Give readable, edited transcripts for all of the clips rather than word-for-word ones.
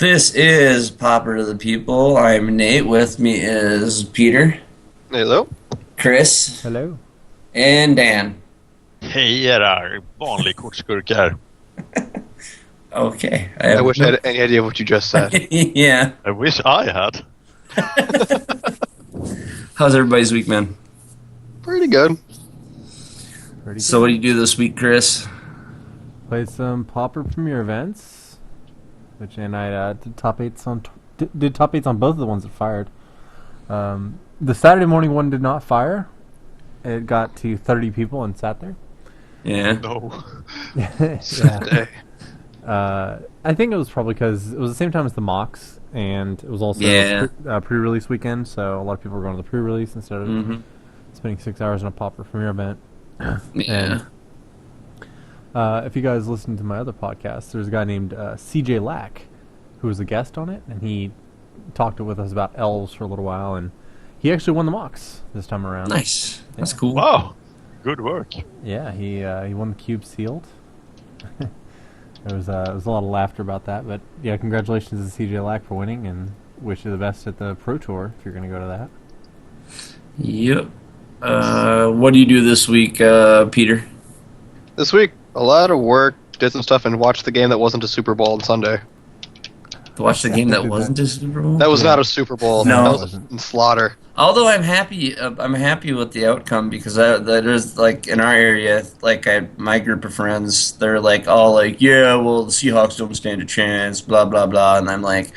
This is Pauper to the People. I'm Nate. With me is Peter, Hello. Chris, Hello. and Dan. Hej era vanlig kortskurkar. Okay. I wish I had any idea what you just said. Yeah. I wish I had. How's everybody's week, man? Pretty good. So what do you do this week, Chris? Played some Pauper Premier events, and I did top eights on did top eights on both of the ones that fired. The Saturday morning one did not fire. It got to 30 people and sat there. Yeah. No. Yeah. I think it was probably because it was the same time as the mocks, and it was also pre-release weekend, so a lot of people were going to the pre-release instead of spending 6 hours in a Pauper Premier event. Yeah. And, if you guys listen to my other podcast, there's a guy named CJ Lack who was a guest on it, and he talked with us about elves for a little while, and he actually won the mocks this time around. Nice. That's cool. Wow. Good work. Yeah, he won the cube sealed. There was a lot of laughter about that, but yeah, congratulations to CJ Lack for winning, and wish you the best at the Pro Tour if you're going to go to that. Yep. What do you do this week, Peter? This week, a lot of work, did some stuff, and watched the game that wasn't a Super Bowl on Sunday. To watch the game that wasn't a Super Bowl? That was not a Super Bowl. No. That was a slaughter. Although I'm happy with the outcome because that is like in our area, like my group of friends, they're like all like, yeah, well the Seahawks don't stand a chance, blah blah blah, and I'm like,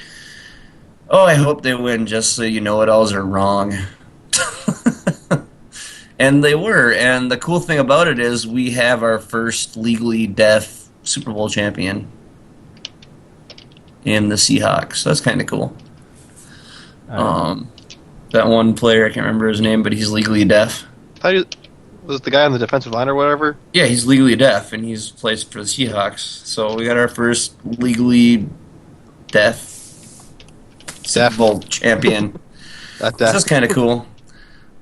oh, I hope they win just so you know it alls are wrong. And they were, and the cool thing about it is we have our first legally deaf Super Bowl champion in the Seahawks. So that's kind of cool. That one player, I can't remember his name, but he's legally deaf. Was it the guy on the defensive line or whatever? Yeah, he's legally deaf, and he's plays for the Seahawks. So we got our first legally deaf Super Bowl champion. So that's kind of cool.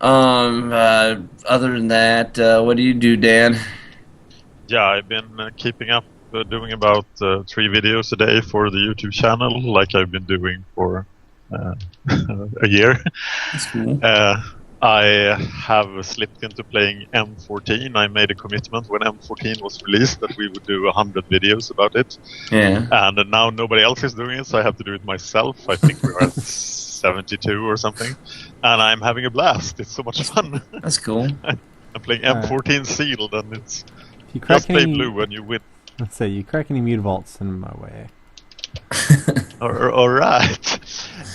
Other than that, what do you do, Dan? Yeah, I've been keeping up doing about 3 videos a day for the YouTube channel, like I've been doing for a year. That's cool. I have slipped into playing M14. I made a commitment when M14 was released that we would do 100 videos about it. Yeah. And now nobody else is doing it, so I have to do it myself. I think we're at 72 or something. And I'm having a blast. It's so much fun. That's cool. I'm playing M14 sealed, and it's If you crack just play blue when you win. Let's say you crack any mute vaults in my way. All right.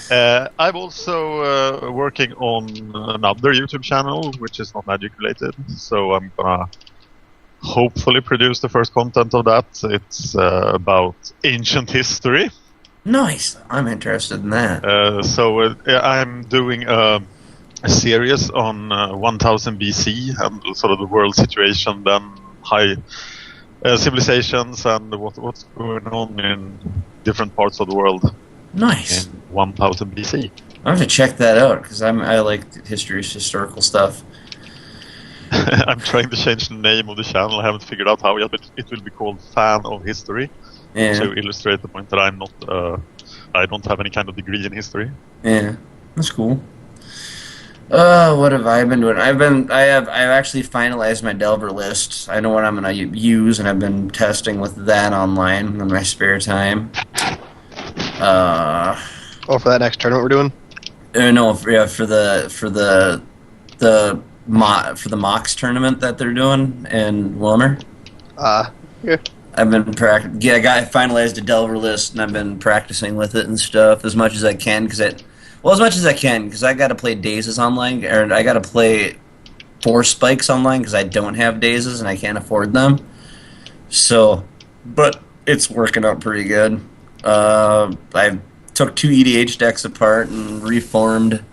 I'm also working on another YouTube channel, which is not Magic related. So I'm gonna hopefully produce the first content of that. It's about ancient history. Nice. I'm interested in that. I'm doing a series on 1000 BC and sort of the world situation then, high civilizations and what's going on in different parts of the world. Nice. In 1000 BC. I have to check that out because I like historical stuff. I'm trying to change the name of the channel. I haven't figured out how yet, but it will be called Fan of History. Yeah. To illustrate the point that I'm not, I don't have any kind of degree in history. Yeah, that's cool. What have I been doing? I've actually finalized my Delver list. I know what I'm gonna use, and I've been testing with that online in my spare time. For that next tournament we're doing? No, for the Mox tournament that they're doing in Plummer. Yeah. I've been I finalized a Delver list, and I've been practicing with it and stuff as much as I can because I got to play Dazes online, or I got to play 4 spikes online because I don't have Dazes and I can't afford them. So, but it's working out pretty good. I took 2 EDH decks apart and reformed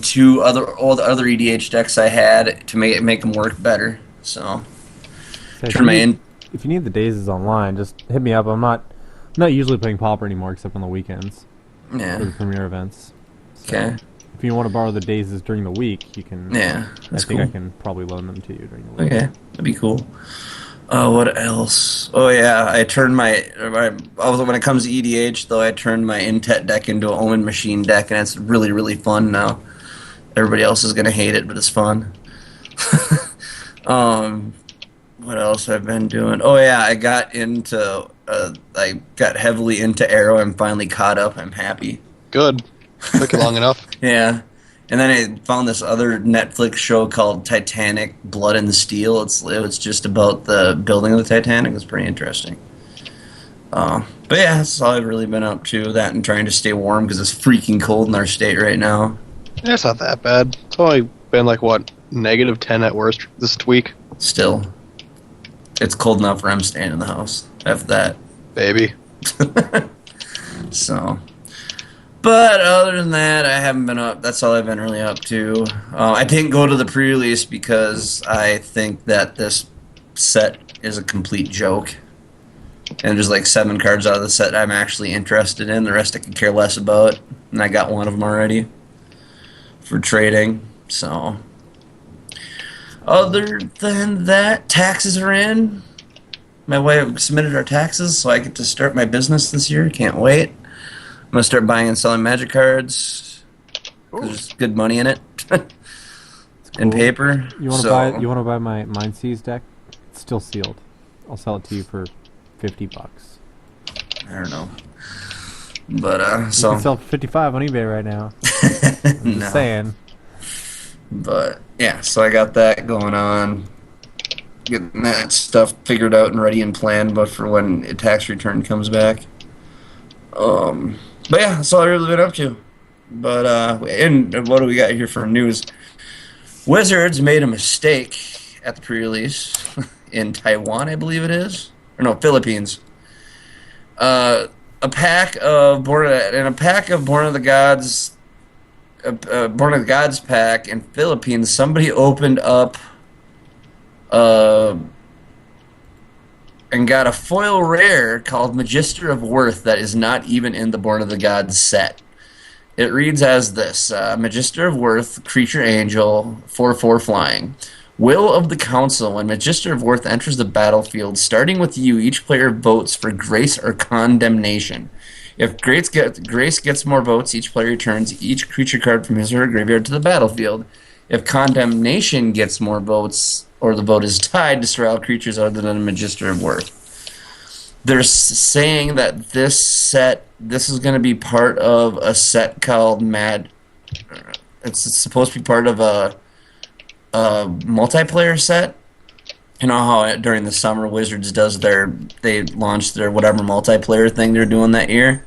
2 other EDH decks I had to make them work better. So, if you need the Dazes online, just hit me up. I'm not usually playing Pauper anymore except on the weekends. Yeah. For the premiere events. So Okay. if you want to borrow the Dazes during the week, you can. Yeah, that's I think cool. I can probably loan them to you during the week. Okay, that'd be cool. What else? Oh yeah, I turned when it comes to EDH though, I turned my Intet deck into an Omen Machine deck, and it's really really fun now. Everybody else is gonna hate it, but it's fun. um, what else I've been doing? Oh yeah, I got heavily into Arrow. I'm finally caught up. I'm happy. Good. Took you long enough. Yeah. And then I found this other Netflix show called Titanic: Blood and Steel. It was just about the building of the Titanic. It's pretty interesting. But yeah, that's all I've really been up to. That and trying to stay warm because it's freaking cold in our state right now. Yeah, it's not that bad. It's only been like, what, -10 at worst this week? Still, it's cold enough where I'm staying in the house. After that. Baby. So... But other than that, I haven't been up. That's all I've been really up to. I didn't go to the pre-release because I think that this set is a complete joke. And there's like 7 cards out of the set I'm actually interested in. The rest I could care less about. And I got one of them already for trading. So, other than that, taxes are in. My wife submitted our taxes, so I get to start my business this year. Can't wait. I'm gonna start buying and selling magic cards. There's good money in it, and paper. You want to buy my Mind Sieze deck? It's still sealed. I'll sell it to you for $50. I don't know, but you can sell for 55 on eBay right now. I'm just saying. But yeah, so I got that going on, getting that stuff figured out and ready and planned, but for when a tax return comes back. But yeah, that's all I've really been up to. But, and what do we got here for news? Wizards made a mistake at the pre-release in Taiwan, I believe it is. Or no, Philippines. A pack of Born of the Gods pack in Philippines, somebody opened up and got a foil rare called Magister of Worth that is not even in the Born of the Gods set. It reads as this: Magister of Worth, creature angel, 4/4 flying. Will of the Council. When Magister of Worth enters the battlefield, starting with you, each player votes for grace or condemnation. If grace gets more votes, each player returns each creature card from his or her graveyard to the battlefield. If condemnation gets more votes, or the vote is tied, destroy all creatures other than a Magister of Worth. They're saying that this is going to be part of a set called It's supposed to be part of a multiplayer set. You know how during the summer Wizards they launch their whatever multiplayer thing they're doing that year.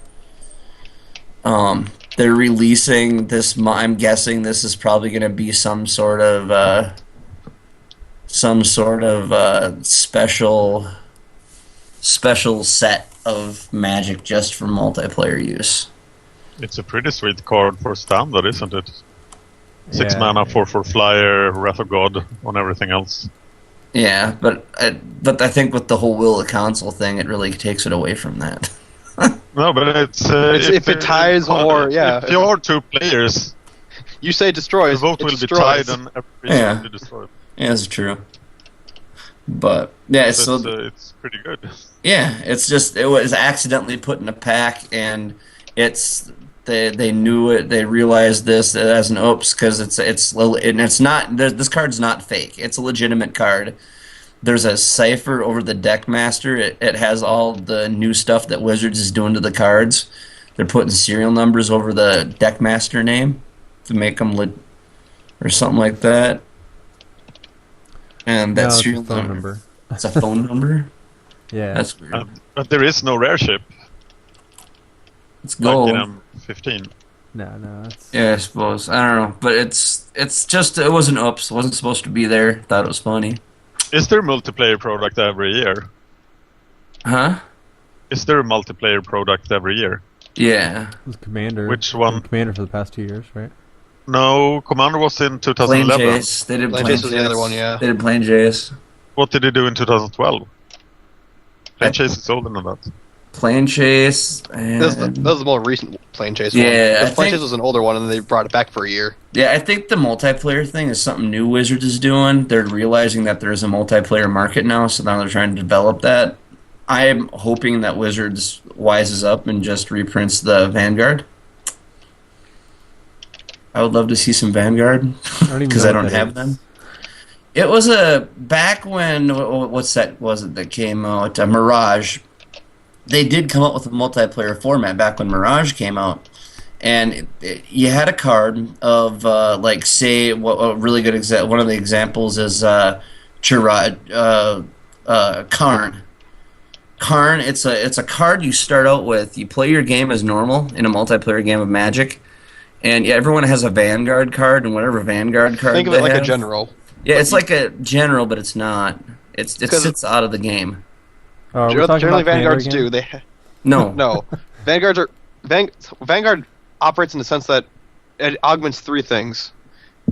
They're releasing this. I'm guessing this is probably going to be some sort of special set of Magic just for multiplayer use. It's a pretty sweet card for standard, isn't it? 6 mana, 4/4 flyer, Wrath of God on everything else. Yeah, but I think with the whole Will of the Council thing, it really takes it away from that. No, but it's if it ties or if you are 2 players, you say destroy. The vote will be tied and everything will be destroyed. Yeah, that's true. But yeah, so it's pretty good. Yeah, it's just it was accidentally put in a pack, and they knew it. They realized this as an oops because it's not. This card's not fake. It's a legitimate card. There's a cipher over the deck master. It has all the new stuff that Wizards is doing to the cards. They're putting serial numbers over the deck master name to make them or something like that. And that's serial number. It's a phone number. Yeah, that's weird. But there is no rare ship. It's gold. Like in M15. No. Yeah, I suppose. I don't know, but it's just it was an oops. It wasn't supposed to be there. Thought it was funny. Is there a multiplayer product every year? Huh? Is there a multiplayer product every year? Yeah. It was Commander. Which one? Commander for the past 2 years, right? No, Commander was in 2011. Plane Chase. They did Plane Chase was the other one, yeah. They did Plane Chase. What did they do in 2012? Plane Chase is older than that. Plane Chase. And... That was the more recent Plane Chase Yeah, one. The Plane Chase was an older one, and they brought it back for a year. Yeah, I think the multiplayer thing is something new Wizards is doing. They're realizing that there's a multiplayer market now, so now they're trying to develop that. I'm hoping that Wizards wises up and just reprints the Vanguard. I would love to see some Vanguard because I don't have them. It was back when, what set was it that came out? Mirage. They did come up with a multiplayer format back when Mirage came out. And you had a card of, like, say, a really good example. One of the examples is Karn. Karn, it's a card you start out with. You play your game as normal in a multiplayer game of Magic. And everyone has a Vanguard card, and whatever Vanguard card Think of it like a general. Yeah, it's like a general, but it's not. It sits out of the game. Generally, Vanguards do. No. Vanguard operates in the sense that it augments three things.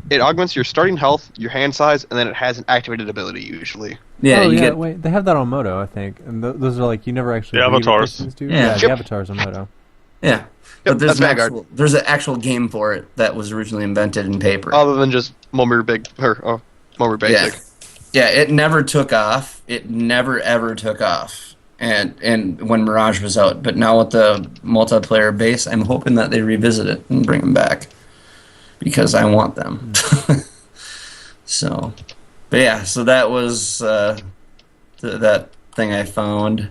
It augments your starting health, your hand size, and then it has an activated ability usually. Yeah, wait, they have that on Moto, I think. And those are like, you never actually... The avatars. Yeah, the avatars on Moto. Yeah. Yep, but there's an actual game for it that was originally invented in paper. Other than just Momir Basic. Yeah, it never took off. It never ever took off. And when Mirage was out, but now with the multiplayer base, I'm hoping that they revisit it and bring them back because I want them. So that was that thing I found.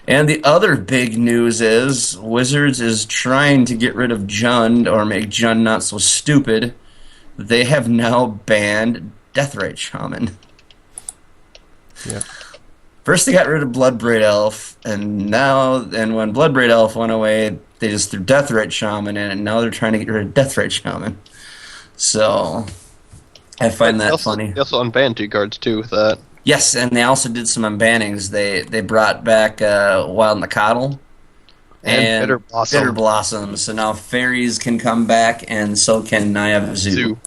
And the other big news is Wizards is trying to get rid of Jund or make Jund not so stupid. They have now banned Deathrite Shaman. Yeah. First they got rid of Bloodbraid Elf, and when Bloodbraid Elf went away, they just threw Deathrite Shaman in, and now they're trying to get rid of Deathrite Shaman. So I find that funny. They also unbanned 2 cards too with that. Yes, and they also did some unbannings. They brought back Wild Nacatl and Bitter Blossom. So now fairies can come back, and so can Naya Zoo.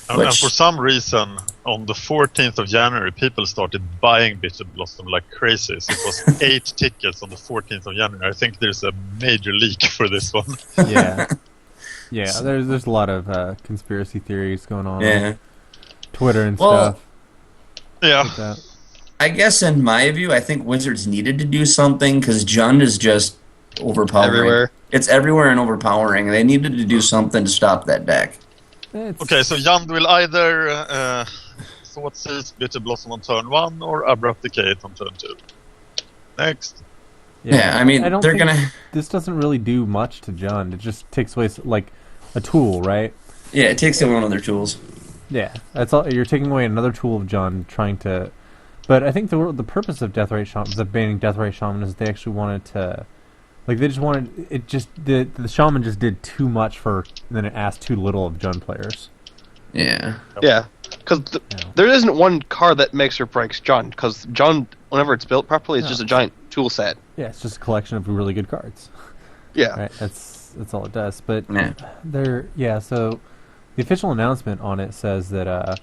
And for some reason, on the 14th of January, people started buying Bitter Blossom like crazy. So it was 8 tickets on the 14th of January. I think there's a major leak for this one. Yeah. Yeah, there's a lot of conspiracy theories going on Twitter and stuff. Yeah. Like I guess in my view, I think Wizards needed to do something because Jund is just overpowering. Everywhere. It's everywhere and overpowering. They needed to do something to stop that deck. Okay, so Jund will either Sword Seize Bitter Blossom on turn 1 or Abrupt-Decay on turn 2. Next. Yeah, I mean, they're gonna... This doesn't really do much to Jund. It just takes away, like, a tool, right? Yeah, it takes away one of their tools. Yeah, that's all. You're taking away another tool of Jund, trying to... But I think the purpose of Deathrite Shaman, of banning Deathrite Shaman, is they actually wanted to... Like, they just wanted... It just... The Shaman just did too much and then it asked too little of Jund players. Yeah. Yeah, because there isn't one card that makes or breaks Jund, because Jund, whenever it's built properly, it's just a giant tool set. Yeah, it's just a collection of really good cards. Yeah. Right? That's all it does. But so the official announcement on it says that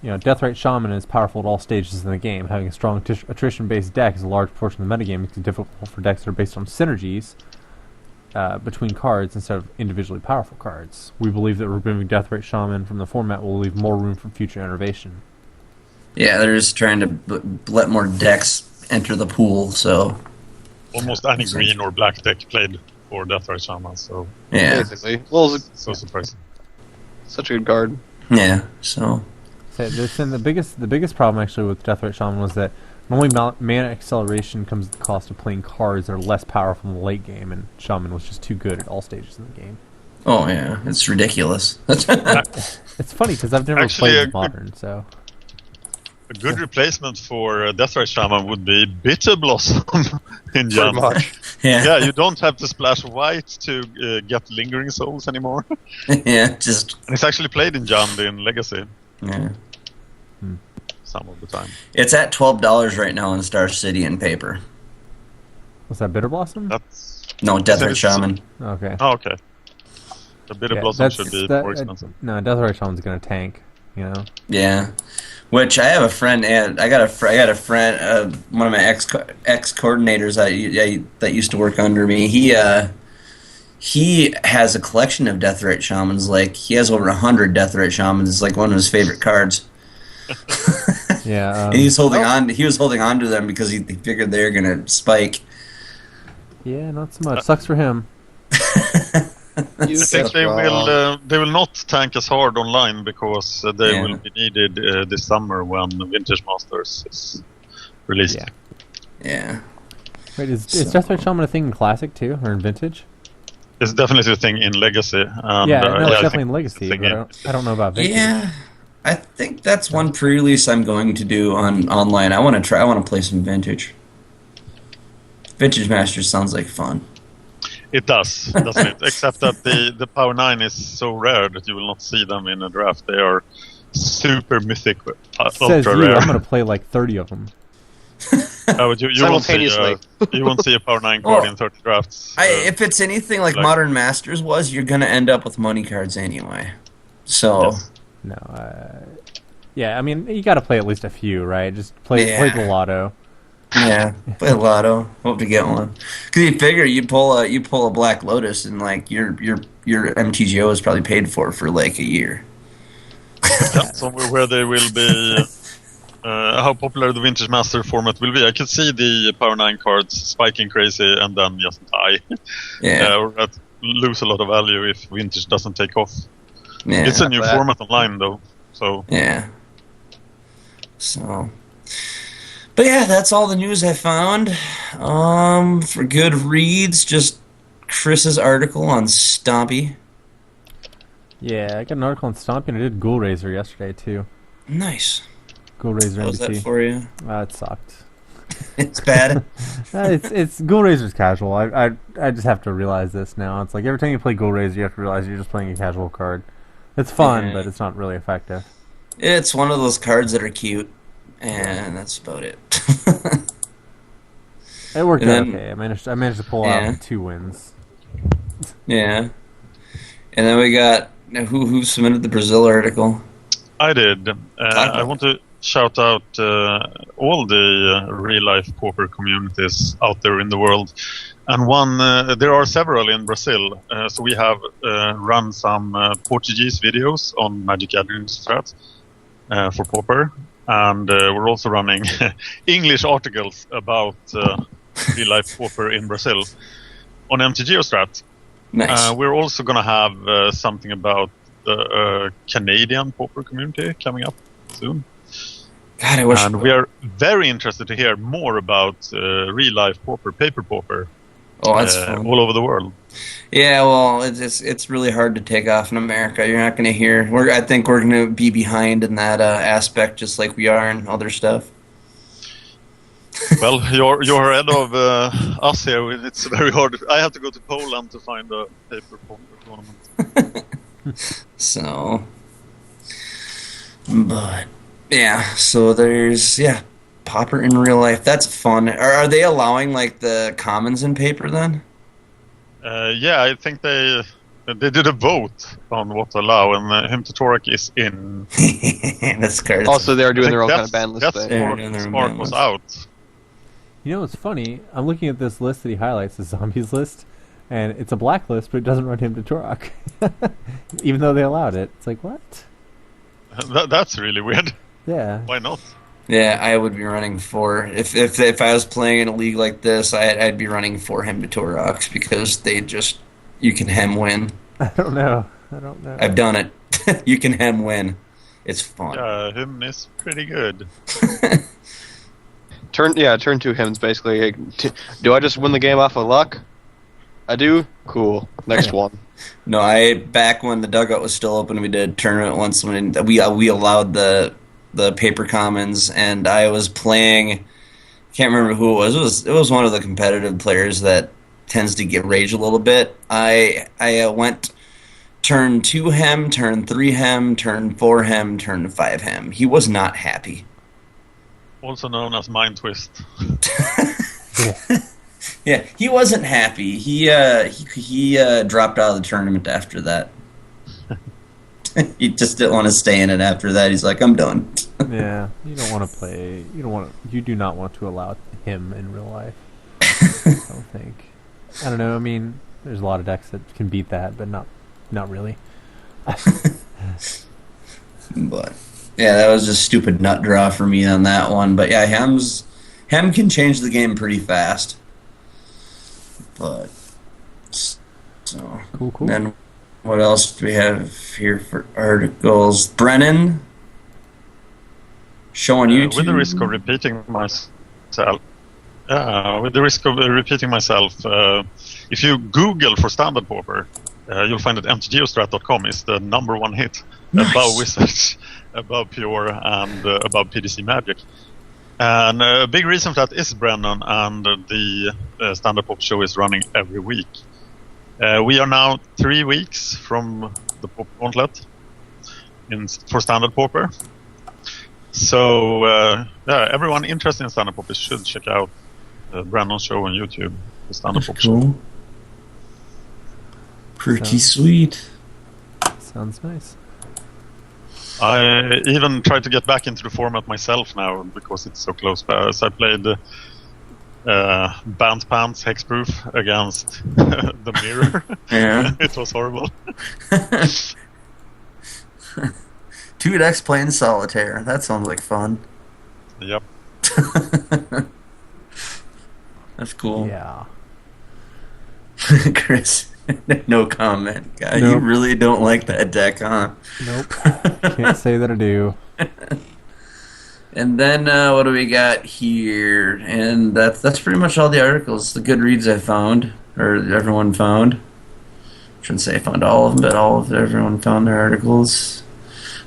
Deathrite Shaman is powerful at all stages in the game. Having a strong attrition-based deck is a large portion of the metagame, makes it difficult for decks that are based on synergies between cards instead of individually powerful cards. We believe that removing Deathrite Shaman from the format will leave more room for future innovation. Yeah, they're just trying to let more decks enter the pool, so... Almost any green or black deck played for Deathrite Shaman, so... Yeah. Basically. Well, so surprising. Such a good card. Yeah, so... The biggest problem actually with Deathrite Shaman was that normally mana acceleration comes at the cost of playing cards that are less powerful in the late game, and Shaman was just too good at all stages in the game. Oh yeah, it's ridiculous. It's funny because I've never played Modern, so... A good replacement for Deathrite Shaman would be Bitter Blossom in Jund. Yeah, you don't have to splash white to get Lingering Souls anymore. Yeah, And it's actually played in Jund in Legacy. Yeah. Some of the time. It's at $12 right now in Star City in paper. Was that Bitter Blossom? No, Deathrite Shaman. Okay. Oh, okay. The Bitter Blossom should be more expensive. No, Deathrite Shaman's going to tank. You know. Yeah. Which I have a friend, and I got a friend, one of my ex coordinators that used to work under me. He has a collection of Deathrite Shamans. Like, he has over 100 Deathrite Shamans. It's like one of his favorite cards. Yeah. And he's holding on. He was holding on to them because he figured they were gonna spike. Yeah, not so much. Sucks for him. I think they will not tank as hard online because they will be needed this summer when Vintage Masters is released. Yeah. Wait, is Deathrite Shaman a thing in Classic too, or in Vintage? It's definitely a thing in Legacy. And, it's I definitely think in Legacy, but I don't know about Vintage. Yeah. I think that's one pre-release I'm going to do online. I want to play some Vintage. Vintage Masters sounds like fun. It does, doesn't it? Except that the Power 9 is so rare that you will not see them in a draft. They are super mythic, Says ultra you, rare. I'm going to play like 30 of them. But you won't see a Power 9 card in 30 drafts. If it's anything like Modern Masters was, you're going to end up with money cards anyway. So... Yes. No, yeah, I mean, you got to play at least a few, right? Just play the lotto. Yeah, play lotto. Hope to get one. Because you figure you pull a Black Lotus and like your MTGO is probably paid for like a year. Somewhere where they will be, how popular the Vintage Master format will be. I could see the Power 9 cards spiking crazy and then just die. Yeah. Or lose a lot of value if Vintage doesn't take off. Yeah. It's a new format online though, so yeah. So, but yeah, that's all the news I found. For good reads, just Chris's article on Stompy. Yeah, I got an article on Stompy, and I did Ghoul Razor yesterday too. Nice. Ghoul Razor. How's that for you? It sucked. It's bad. It's Ghoul Razor's casual. I just have to realize this now. It's like every time you play Ghoul Razor, you have to realize you're just playing a casual card. It's fun, but it's not really effective. It's one of those cards that are cute, and that's about it. It worked out okay. I managed to pull out 2 wins. Yeah. And then we got who submitted the Brazil article? I did. I want to shout out all the real-life Pauper communities out there in the world. And there are several in Brazil. So we have run some Portuguese videos on Magic Gathering strats for Pauper. And we're also running English articles about real-life Pauper in Brazil on MTGO strat. Nice. We're also going to have something about the Canadian Pauper community coming up soon. God, I wish. And we are very interested to hear more about real-life Pauper, paper Pauper. Oh, that's fun. All over the world. Yeah, well, it's really hard to take off in America. You're not going to hear. I think we're going to be behind in that aspect, just like we are in other stuff. Well, you're ahead of us here. It's very hard. I have to go to Poland to find a paper Pauper tournament. So, but yeah, so there's Pauper in real life. That's fun. Are they allowing like the commons in paper then? Yeah, I think they did a vote on what to allow, and Hymtatorak is in. That's crazy. Also, they're doing their own kind of ban list thing. Smart was out. You know what's funny? I'm looking at this list that he highlights, the zombies list, and it's a blacklist, but it doesn't run Hymtatorak. Even though they allowed it. It's like, what? That's really weird. Yeah. Why not? Yeah, I would be running for if I was playing in a league like this, I'd be running for Hymtatorak because you can hem win. I don't know. I've done it. You can hem win. It's fun. Yeah, him is pretty good. Turn 2 hymns basically. Do I just win the game off of luck? I do? Cool. Next one. No, back when the dugout was still open, we did a tournament once when we allowed the paper commons, and I was playing. Can't remember who it was. It was one of the competitive players that tends to get rage a little bit. I went turn 2 hem, turn 3 hem, turn 4 hem, turn 5 hem. He was not happy. Also known as Mind Twist. Yeah, he wasn't happy. He dropped out of the tournament after that. He just didn't want to stay in it after that. He's like, I'm done. Yeah, you don't want to play. You do not want to allow him in real life. I don't think. I don't know. I mean, there's a lot of decks that can beat that, but not really. But yeah, that was just stupid nut draw for me on that one. But yeah, Hem can change the game pretty fast. But so Cool. then, what else do we have here for articles? Brennon showing YouTube. With the risk of repeating myself. With the risk of repeating myself, if you Google for Standard Pauper, you'll find that MTGOstrat.com is the #1 hit above Wizards, above Pure, and above PDC Magic. And a big reason for that is Brennon, and the Standard Pauper show is running every week. We are now 3 weeks from the Pauper Gauntlet for Standard Pauper. So, everyone interested in Standard Pauper should check out Brennon's show on YouTube. The Standard Pauper show. Pretty sweet. Sounds nice. I even tried to get back into the format myself now because it's so close. So I played Band Pants Hexproof against the Mirror. Yeah. It was horrible. 2 decks playing solitaire. That sounds like fun. Yep. That's cool. Yeah. Chris, no comment. God, Nope. you really don't like that deck, huh? Nope. Can't say that I do. And then what do we got here? And that's pretty much all the articles, the good reads I found, or everyone found. Shouldn't say I found all of them, but everyone found their articles.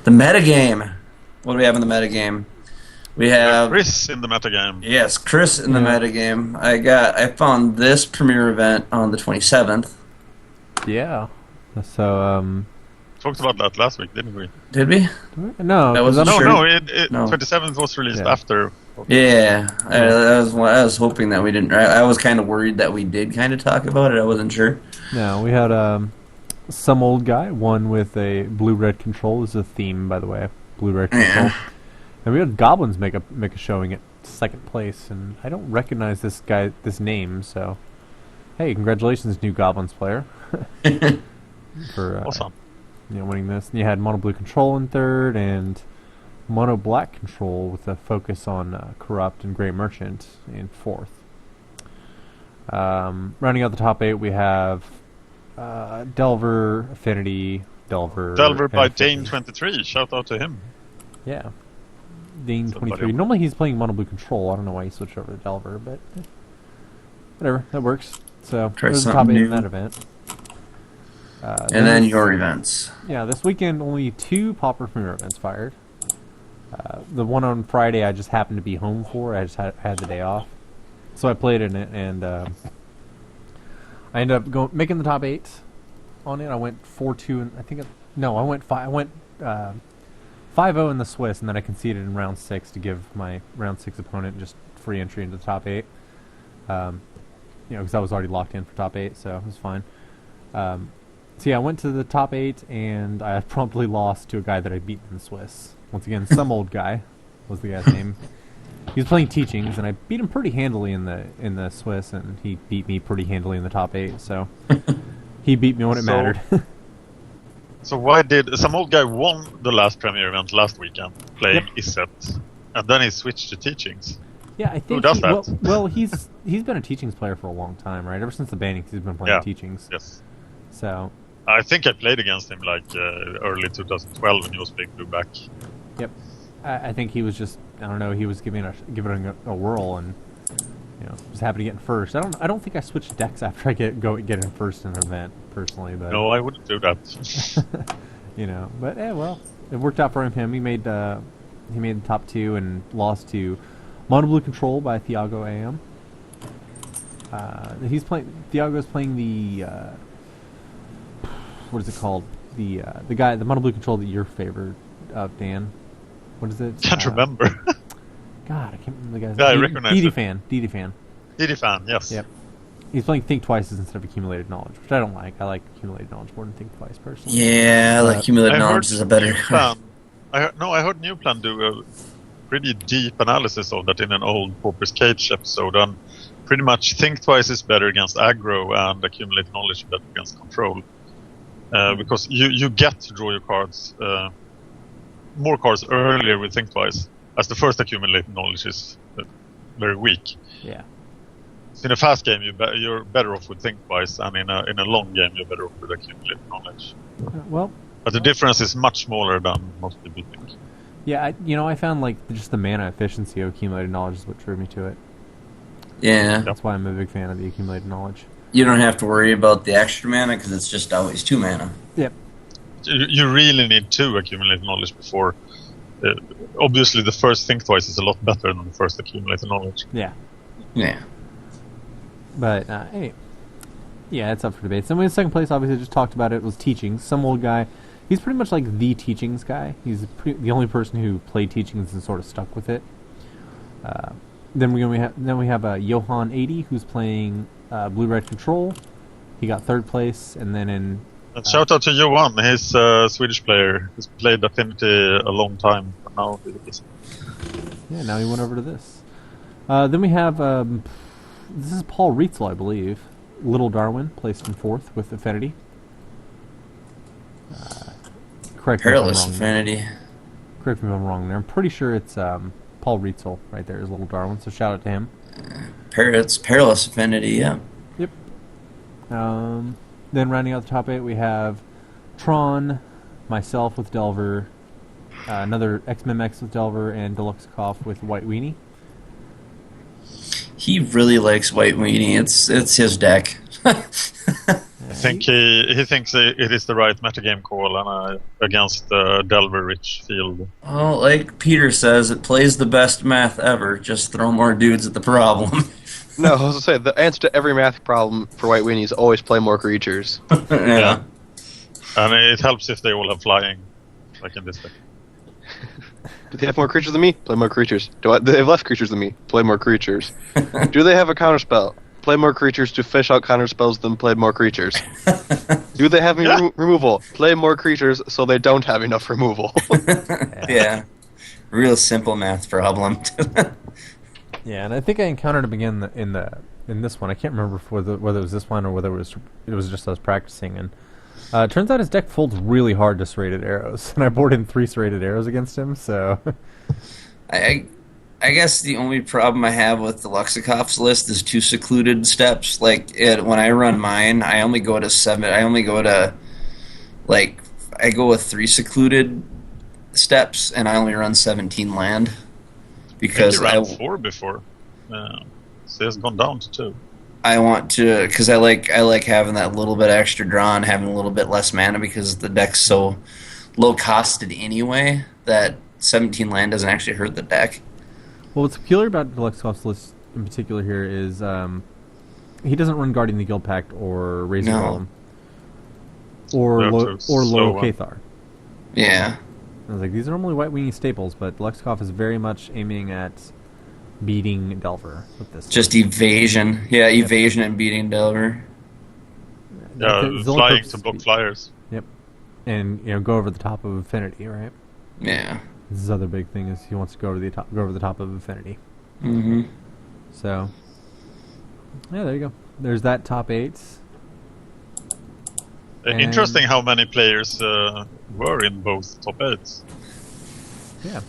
The metagame. What do we have in the metagame? We have Chris in the metagame. Yes, Chris in the metagame. I found this premiere event on the 27th. Yeah. So Talked about that last week, didn't we? Did we? no. That was I'm no, sure- No, 27th was released after. Yeah, I was hoping that we didn't. I was kind of worried that we did kind of talk about it. I wasn't sure. No, we had some old guy, one with a blue-red control. This is a theme, by the way. Blue-red control. Yeah. And we had Goblins make a showing at second place, and I don't recognize this name, so hey, congratulations, new Goblins player, for Awesome. Winning this. And you had mono blue control in third, and mono black control with a focus on corrupt and gray merchant in fourth. Rounding out the top 8, we have Delver, Affinity, Delver by Dane23. Shout out to him. Yeah. Dane Somebody 23. else. Normally he's playing mono blue control. I don't know why he switched over to Delver, but whatever, that works. So Try there's the top something 8 new. in that event. And then your events. Yeah, this weekend only 2 Pauper Premier events fired. The one on Friday I just happened to be home for. I just had the day off, so I played in it, and I ended up making the top 8 on it. I went 4-2, and I went 5. I went 5-0 in the Swiss, and then I conceded in round 6 to give my round 6 opponent just free entry into the top 8. Because I was already locked in for top 8, so it was fine. So yeah, I went to the top 8, and I promptly lost to a guy that I'd beaten in the Swiss. Once again, some old guy was the guy's name. He was playing Teachings, and I beat him pretty handily in the Swiss, and he beat me pretty handily in the top 8. So he beat me when it mattered. So why did some old guy won the last Premier event last weekend playing Iset, and then he switched to Teachings? Yeah, I think Who does that? Well, he's been a Teachings player for a long time, right? Ever since the banning, he's been playing Teachings. Yes. So I think I played against him early 2012 when he was playing blue back. yep, I think he was just, I don't know, he was giving it a whirl, and was happy to get in first. I don't think I switched decks after I get in first in an event personally, but No, I wouldn't do that. but well, it worked out for him. He made the top 2 and lost to Mono Blue Control by Thiago AM. Thiago's playing the what is it called? The Mono Blue Control that you're favored of, Dan. What is it? Can't remember. God, I can't remember the guy's Yeah, I name. recognize it. DD Fan. DD fan, yes. Yep. He's playing Think Twice instead of Accumulated Knowledge, which I don't like. I like Accumulated Knowledge more than Think Twice, personally. Yeah, like Accumulated Knowledge is a better... I heard New Plan do a pretty deep analysis of that in an old Pauper's Cage episode, and pretty much Think Twice is better against aggro and Accumulate Knowledge is better against control. Because you get to draw your cards, more cards earlier with Think Twice, as the first Accumulate Knowledge is very weak. Yeah. So in a fast game, you're better off with Think Twice, and in a long game, you're better off with Accumulate Knowledge. Well... But the difference is much smaller than most people think. Yeah, I found like just the mana efficiency of Accumulated Knowledge is what drew me to it. Yeah. That's why I'm a big fan of the Accumulated Knowledge. You don't have to worry about the extra mana because it's just always 2 mana. Yep. You really need 2 Accumulated Knowledge before. Obviously, the first Think Twice is a lot better than the first Accumulated Knowledge. Yeah. Yeah. But hey, yeah, it's up for debate. Somebody in second place, obviously, just talked about it. Was Teachings, some old guy. He's pretty much like the Teachings guy. He's the only person who played Teachings and sort of stuck with it. Then we have Johan 80 who's playing blue-red control. He got 3rd place, and then in shout out to Johan. He's a Swedish player. He's played Affinity a long time, but now now he went over to this. Then we have this is Paul Rietzel, I believe. Little Darwin placed in 4th with Affinity. Correct me if I'm Perilous wrong. Affinity. Correct me if I'm wrong there. I'm pretty sure it's Paul Rietzel right there is Little Darwin, so shout out to him. It's Perilous Affinity, yeah. Yep. Then rounding out the top 8, we have Tron, myself with Delver, another X-Mem-X with Delver, and Deluxe Koff with White Weenie. He really likes White Weenie. It's his deck. I think he thinks it is the right metagame call and against the Delver-rich field. Well, like Peter says, it plays the best math ever. Just throw more dudes at the problem. No, I was going to say, the answer to every math problem for White Weenie is always play more creatures. Yeah. And it helps if they all have flying, like in this deck. Do they have more creatures than me? Play more creatures. Do they have less creatures than me? Play more creatures. Do they have a counterspell? Play more creatures to fish out counterspells than play more creatures. Do they have any removal? Play more creatures so they don't have enough removal. Yeah. Real simple math problem. Yeah, and I think I encountered him again in this one. I can't remember whether it was this one or whether it was just us practicing. And it turns out his deck folds really hard to serrated arrows, and I boarded in 3 serrated arrows against him. So, I guess the only problem I have with the Luxikoff's list is 2 secluded steps. Like when I run mine, I only go to 7. I only go to I go with 3 secluded steps, and I only run 17 land. Because I ran 4 before, so it's gone down to 2. I want to, because I like having that little bit extra draw and having a little bit less mana because the deck's so low costed anyway that 17 land doesn't actually hurt the deck. well, what's peculiar about Deluxe's list in particular here is he doesn't run Guardian the Guild Pact or Razor Golem or Loyal Cathar. Yeah. I was like, these are normally White Weenie staples, but Luxkoff is very much aiming at beating Delver with this. Just evasion. Yeah, evasion and beating Delver. Yeah, flying to block flyers. Yep. And go over the top of Affinity, right? Yeah. This is the other big thing is he wants to go over the top of Affinity. Mm-hmm. So yeah, there you go. There's that top 8. Interesting how many players were in both top 8s. Yeah.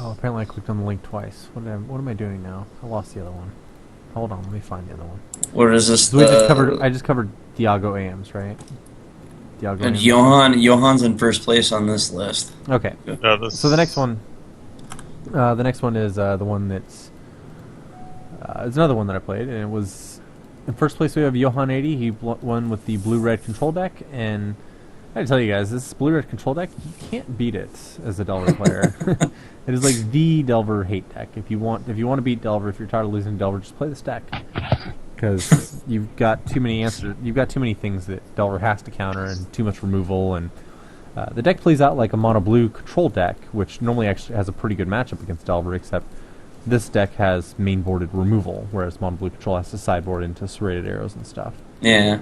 Apparently I clicked on the link twice. What am I doing now? I lost the other one. Hold on, let me find the other one. What is this? So I just covered Diago AMs, right? Diago and AMs. Johan's in first place on this list. Okay. So the next one is the one that's it's another one that I played, and it was in first place. We have Johan 80. He won with the blue-red control deck, and I gotta tell you guys, this blue-red control deck, you can't beat it as a Delver player. It is like the Delver hate deck. If you want to beat Delver, if you're tired of losing Delver, just play this deck, because you've got too many answers. You've got too many things that Delver has to counter, and too much removal. And the deck plays out like a mono blue control deck, which normally actually has a pretty good matchup against Delver, except This deck has mainboarded removal, whereas Mono Blue Control has to sideboard into serrated arrows and stuff. Yeah.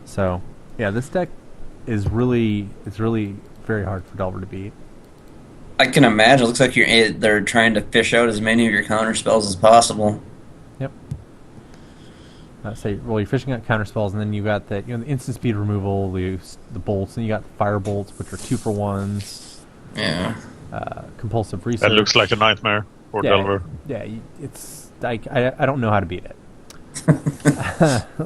So, yeah, this deck is really very hard for Delver to beat. I can imagine. It looks like they're trying to fish out as many of your counter spells as possible. Yep. You're fishing out counter spells, and then you got the instant speed removal, the bolts, and you got fire bolts, which are 2-for-1s. Yeah. Compulsive research. That looks like a nightmare for Delver. Yeah, it's like I don't know how to beat it.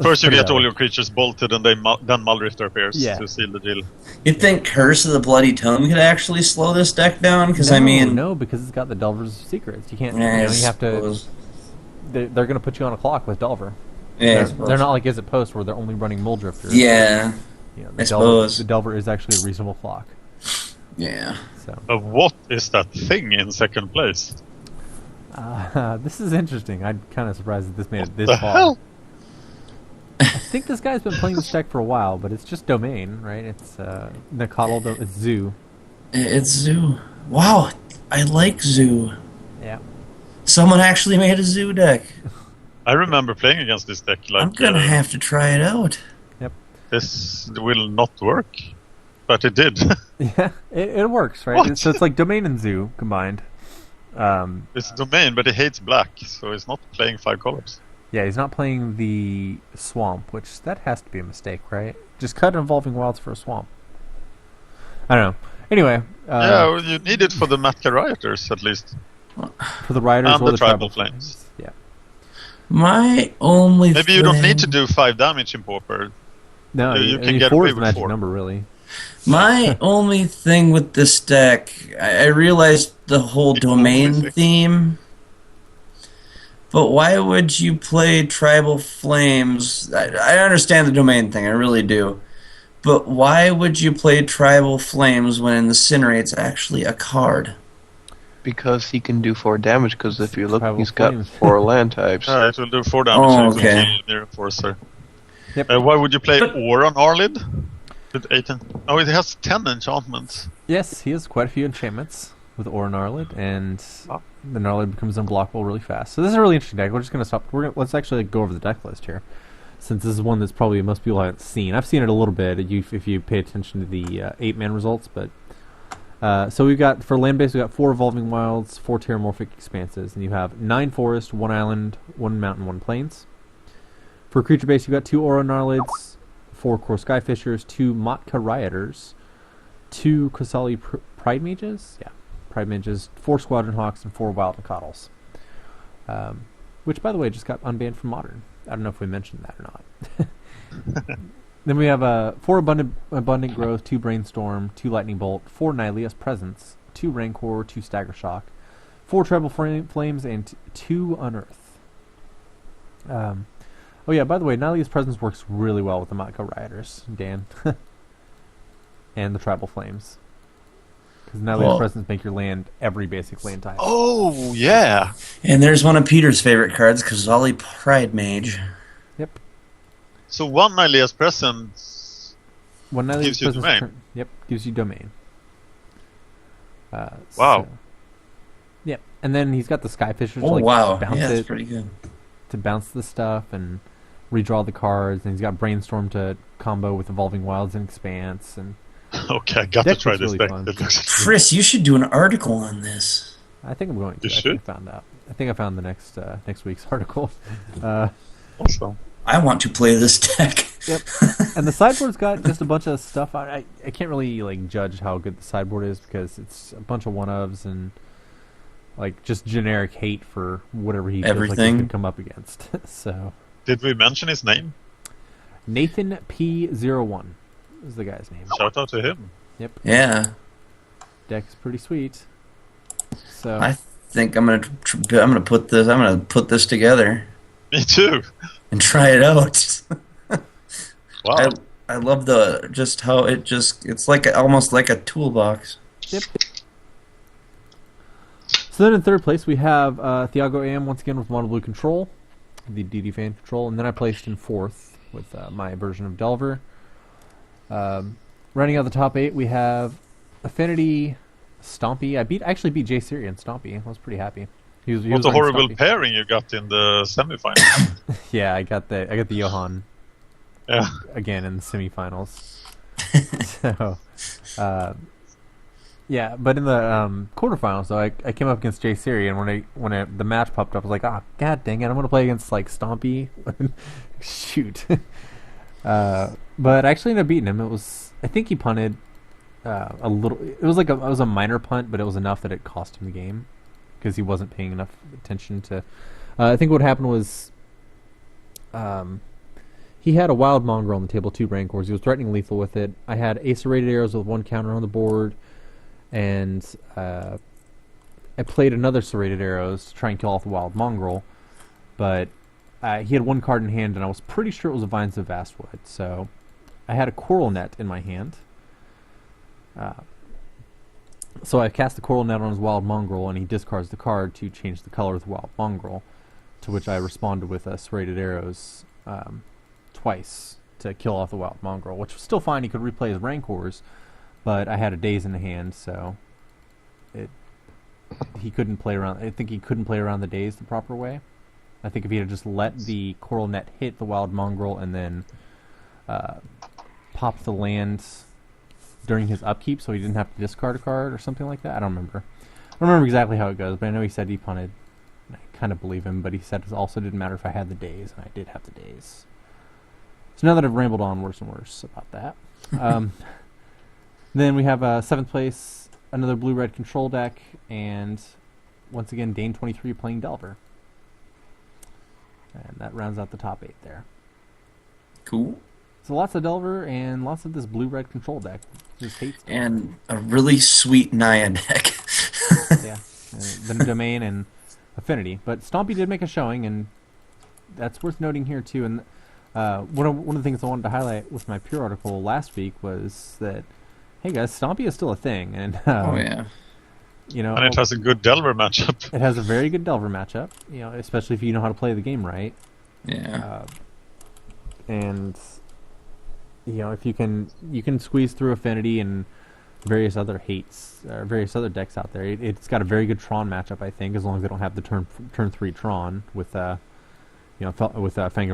First you get all your creatures bolted, and then Muldrifter appears to seal the deal. You'd think Curse of the Bloody Tome could actually slow this deck down? Because no, because it's got the Delver's secrets. You can't. Yeah, you have to. They're going to put you on a clock with Delver. Yeah, they're not like Is It Post where they're only running Muldrifters. Yeah, I suppose the Delver is actually a reasonable clock. Yeah. So. What is that thing in second place? This is interesting. I'm kind of surprised that this made it this far. Hell? I think this guy's been playing this deck for a while, but it's just Domain, right? It's it's Zoo. It's Zoo. Wow, I like Zoo. Yeah. Someone actually made a Zoo deck. I remember playing against this deck. I'm gonna have to try it out. Yep. This will not work, but it did. Yeah, it works, right? So it's like Domain and Zoo combined. It's Domain, but he hates black, so he's not playing 5 colors. Yeah, he's not playing the Swamp, which that has to be a mistake, right? Just cut Evolving Wilds for a Swamp. I don't know. Anyway. Yeah, you need it for the Matka Rioters, at least. For the Rioters and or the Tribal Flames. Yeah. My only Maybe you don't need to do 5 damage in Pauper. No, you can get away with magic 4. number, really. My only thing with this deck, I realized the whole Domain theme, but why would you play Tribal Flames? I understand the Domain thing, I really do. But why would you play Tribal Flames when Incinerate's actually a card? Because he can do 4 damage, because if you look, he's Flames. got 4 land types. It will do 4 damage. Oh, so okay. You can kill Enforcer. Yep. Why would you play Oran Arlid? With 18. Oh, it has 10 enchantments. Yes, he has quite a few enchantments with Aura Gnarlid, and the Gnarlid becomes unblockable really fast. So this is a really interesting deck. We're just going to stop. Let's actually go over the deck list here, since this is one that's probably most people haven't seen. I've seen it a little bit if you pay attention to the 8-man results, but so we've got, for land base, we've got 4 Evolving Wilds, 4 Terramorphic Expanses, and you have 9 Forest, 1 Island, 1 Mountain, 1 Plains. For creature base, you've got 2 Aura Gnarlids, 4 Core Skyfishers, 2 Matka Rioters, 2 Kusali Pride Mages, Pride Mages, 4 Squadron Hawks, and 4 Wild Coddles. Which, by the way, just got unbanned from Modern. I don't know if we mentioned that or not. Then we have 4 Abundant Growth, 2 Brainstorm, 2 Lightning Bolt, 4 Nylea's Presence, 2 Rancor, 2 Stagger Shock, 4 Tribal Flames, and 2 Unearth. Oh yeah, by the way, Nylea's Presence works really well with the Matka Rioters, Dan. And the Tribal Flames. Because Nylea's Presence make your land every basic land type. Oh, yeah. And there's one of Peter's favorite cards, Kusali Pride Mage. Yep. So one Nylea's Presence gives you Domain. Yep, gives you Domain. Wow. So, yep, and then he's got the Skyfishers Oh, to wow. bounce Yeah, it, that's pretty good. to bounce the stuff and redraw the cards, and he's got Brainstorm to combo with Evolving Wilds and Expanse, and Okay, I got to Deck try looks this really deck. fun. It looks Chris, you should do an article on this. I think I'm going to. You should. I think I found the next week's article. awesome. I want to play this deck. Yep. And the sideboard's got just a bunch of stuff. I can't really judge how good the sideboard is because it's a bunch of one-ofs and just generic hate for whatever he feels like he Everything. could come up against. So Did we mention his name? Nathan P01 is the guy's name. Shout out to him. Yep. Yeah. Deck is pretty sweet. So I think I'm gonna put this together Me too. and try it out. Wow. I love how it's almost like a toolbox. Yep. So then in third place we have Thiago AM once again with Mono Blue Control, the DD fan control, and then I placed in fourth with my version of Delver. Running out the top 8 we have Affinity, Stompy. I actually beat Jay Siri and Stompy. I was pretty happy. He was What a running horrible Stompy. pairing you got in the semifinals. Yeah, I got the Johan Yeah. again in the semifinals. So, yeah, but in the quarterfinals, though, I came up against Jay Siri, and when the match popped up, I was like, oh, god dang it, I'm gonna play against like Stompy. Shoot. But I actually ended up beating him. I think he punted a little. It was a minor punt, but it was enough that it cost him the game because he wasn't paying enough attention to. I think what happened was, he had a wild mongrel on the table, 2 Rancors. He was threatening lethal with it. I had Ace of Rated Arrows with 1 counter on the board, and I played another Serrated Arrows to try and kill off the wild mongrel, but he had 1 card in hand, and I was pretty sure it was a Vines of Vastwood, so I had a Coral Net in my hand. So I cast the Coral Net on his wild mongrel, and he discards the card to change the color of the wild mongrel, to which I responded with Serrated Arrows twice to kill off the wild mongrel, which was still fine. He could replay his Rancors, but I had a Daze in the hand, so he couldn't play around. I think he couldn't play around the Daze the proper way. I think if he had just let the Coral Net hit the wild mongrel and then pop the land during his upkeep, so he didn't have to discard a card or something like that. I don't remember exactly how it goes, but I know he said he punted. I kind of believe him, but he said it also didn't matter if I had the Daze, and I did have the Daze. So now that I've rambled on worse and worse about that. Then we have 7th place, another blue-red control deck, and once again, Dane23 playing Delver. And that rounds out the top 8 there. Cool. So lots of Delver and lots of this blue-red control deck. Just hates Delver. And a really sweet Naya deck. Yeah. The Domain and Affinity. But Stompy did make a showing, and that's worth noting here, too. And one of the things I wanted to highlight with my Pure article last week was that, hey guys, Stompy is still a thing, and Oh, yeah. you know, And it has a good Delver matchup. it has a very good Delver matchup. You know, especially if you know how to play the game right. Yeah. And you know, if you can squeeze through Affinity and various other various other decks out there. It's got a very good Tron matchup, I think, as long as they don't have the turn 3 Tron with Fanged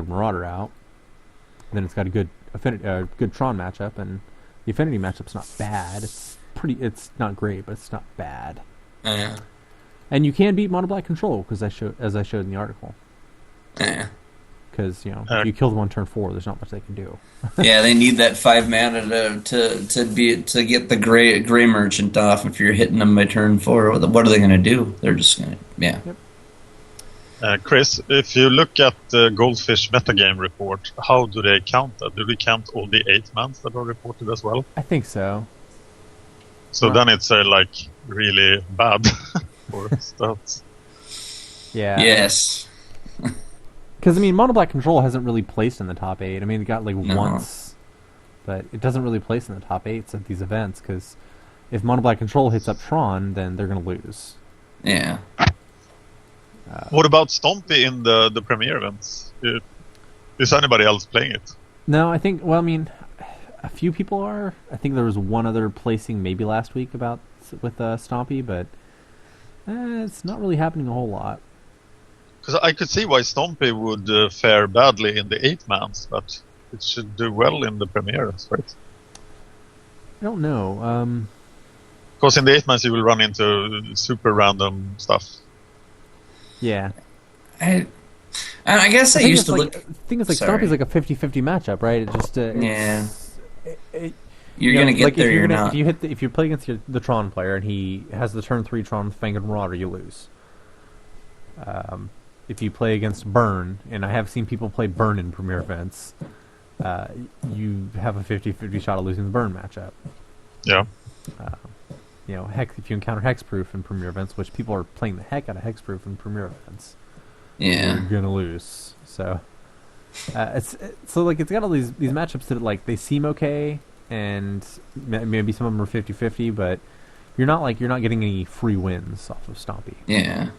Marauder out. Then it's got a good good Tron matchup, and the Affinity matchup's not bad. It's not great, but it's not bad. Yeah. And you can beat Mono Black Control, as I showed in the article. Yeah. Because if you kill them on turn 4, there's not much they can do. Yeah, they need that 5 mana to get the gray merchant off. If you're hitting them by turn 4, what are they going to do? They're just going to Yep. Chris, if you look at the Goldfish metagame report, how do they count that? Do they count all the 8 mans that are reported as well? I think so. So then it's really bad for stats. Yeah. Yes. Because, Mono Black Control hasn't really placed in the top 8. It got No. once, but it doesn't really place in the top 8 at these events, because if Mono Black Control hits up Tron, then they're going to lose. Yeah. What about Stompy in the premiere events? Is anybody else playing it? No, I think, a few people are. I think there was one other placing maybe last week with Stompy, but it's not really happening a whole lot. Because I could see why Stompy would fare badly in the 8 mans, but it should do well in the premieres, right? I don't know. Because in the 8 mans you will run into super random stuff. Yeah. I guess I used to look. The thing is, Sorry. Stompy's like a 50-50 matchup, right? It just Yeah. You're You're going to get there, you're not. If you play against the Tron player and he has the turn 3 Tron with Fanged Marauder, you lose. If you play against Burn, and I have seen people play Burn in premier events, you have a 50-50 shot of losing the Burn matchup. Yeah. If you encounter Hexproof in premier events, which people are playing the heck out of Hexproof in premier events, Yeah. you're gonna lose. So, it's got all these matchups that they seem okay, and maybe some of them are 50-50, but you're not getting any free wins off of Stompy. Yeah.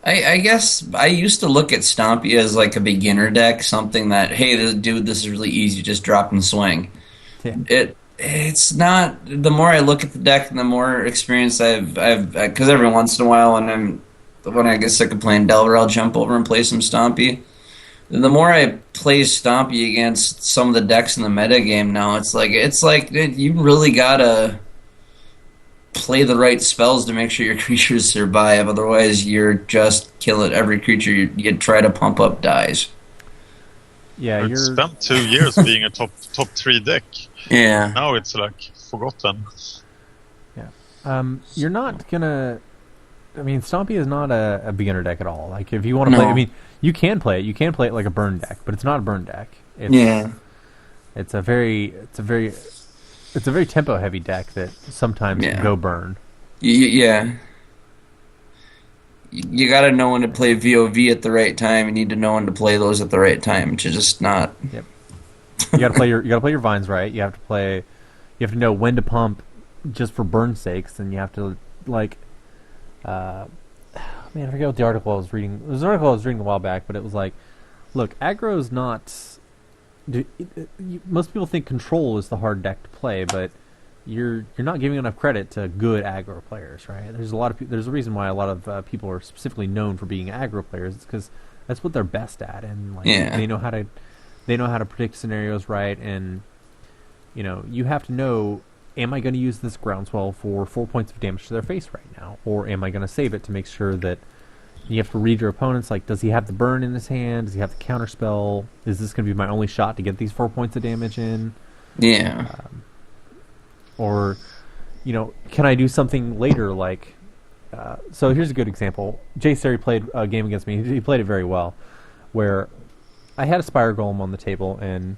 I guess I used to look at Stompy as like a beginner deck, something that, hey, this is really easy, just drop and swing. Yeah. It's not. The more I look at the deck, the more experience I've because every once in a while, when when I get sick of playing Delver, I'll jump over and play some Stompy. The more I play Stompy against some of the decks in the meta game now, it's like you really gotta play the right spells to make sure your creatures survive. Otherwise, you're just killing every creature you try to pump up dies. Yeah, It spent 2 years being a top 3 deck. Yeah. Now it's like forgotten. you're not gonna. I mean, Stompy is not a beginner deck at all. Like, if you want to play, I mean, you can play it. You can play it like a burn deck, but it's not a burn deck. It's a very tempo heavy deck that sometimes can go burn. Yeah. You got to know when to play VOV at the right time. You need to know when to play those at the right time. It's just not. Yep. You got to play your vines right. You have to know when to pump, just for burn sakes, and you have to like. Man, I forget what the article I was reading. There was an article I was reading a while back, but it was like, look, aggro is not. Most people think control is the hard deck to play, but you're not giving enough credit to good aggro players, right? There's a reason why a lot of people are specifically known for being aggro players. It's because that's what they're best at, and like they know how to predict scenarios right, and you have to know. Am I going to use this groundswell for 4 points of damage to their face right now? Or am I going to save it to make sure that you have to read your opponent's, like, does he have the burn in his hand? Does he have the counterspell? Is this going to be my only shot to get these 4 points of damage in? Yeah. Or, can I do something later, like... so here's a good example. Jay Seri played a game against me. He played it very well, where I had a Spire Golem on the table, and...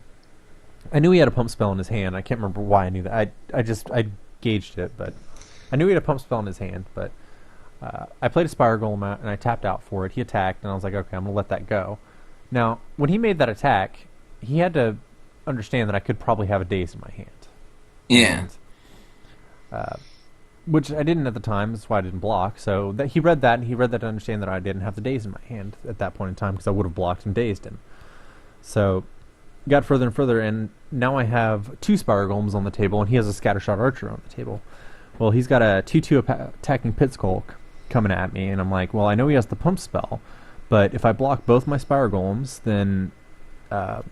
I knew he had a pump spell in his hand. I can't remember why I knew that. I gauged it, but I knew he had a pump spell in his hand. But I played a Spire Golem out, and I tapped out for it. He attacked, and I was like, okay, I'm going to let that go. Now, when he made that attack, he had to understand that I could probably have a Daze in my hand. Yeah. And, which I didn't at the time. That's why I didn't block. So he read that, and he read that to understand that I didn't have the Daze in my hand at that point in time, because I would have blocked and dazed him. So... got further and further, and now I have 2 Spire Golems on the table, and he has a Scattershot Archer on the table. Well, he's got a 2/2 attacking Pit Skulk coming at me, and I'm like, well, I know he has the pump spell, but if I block both my Spire Golems, then then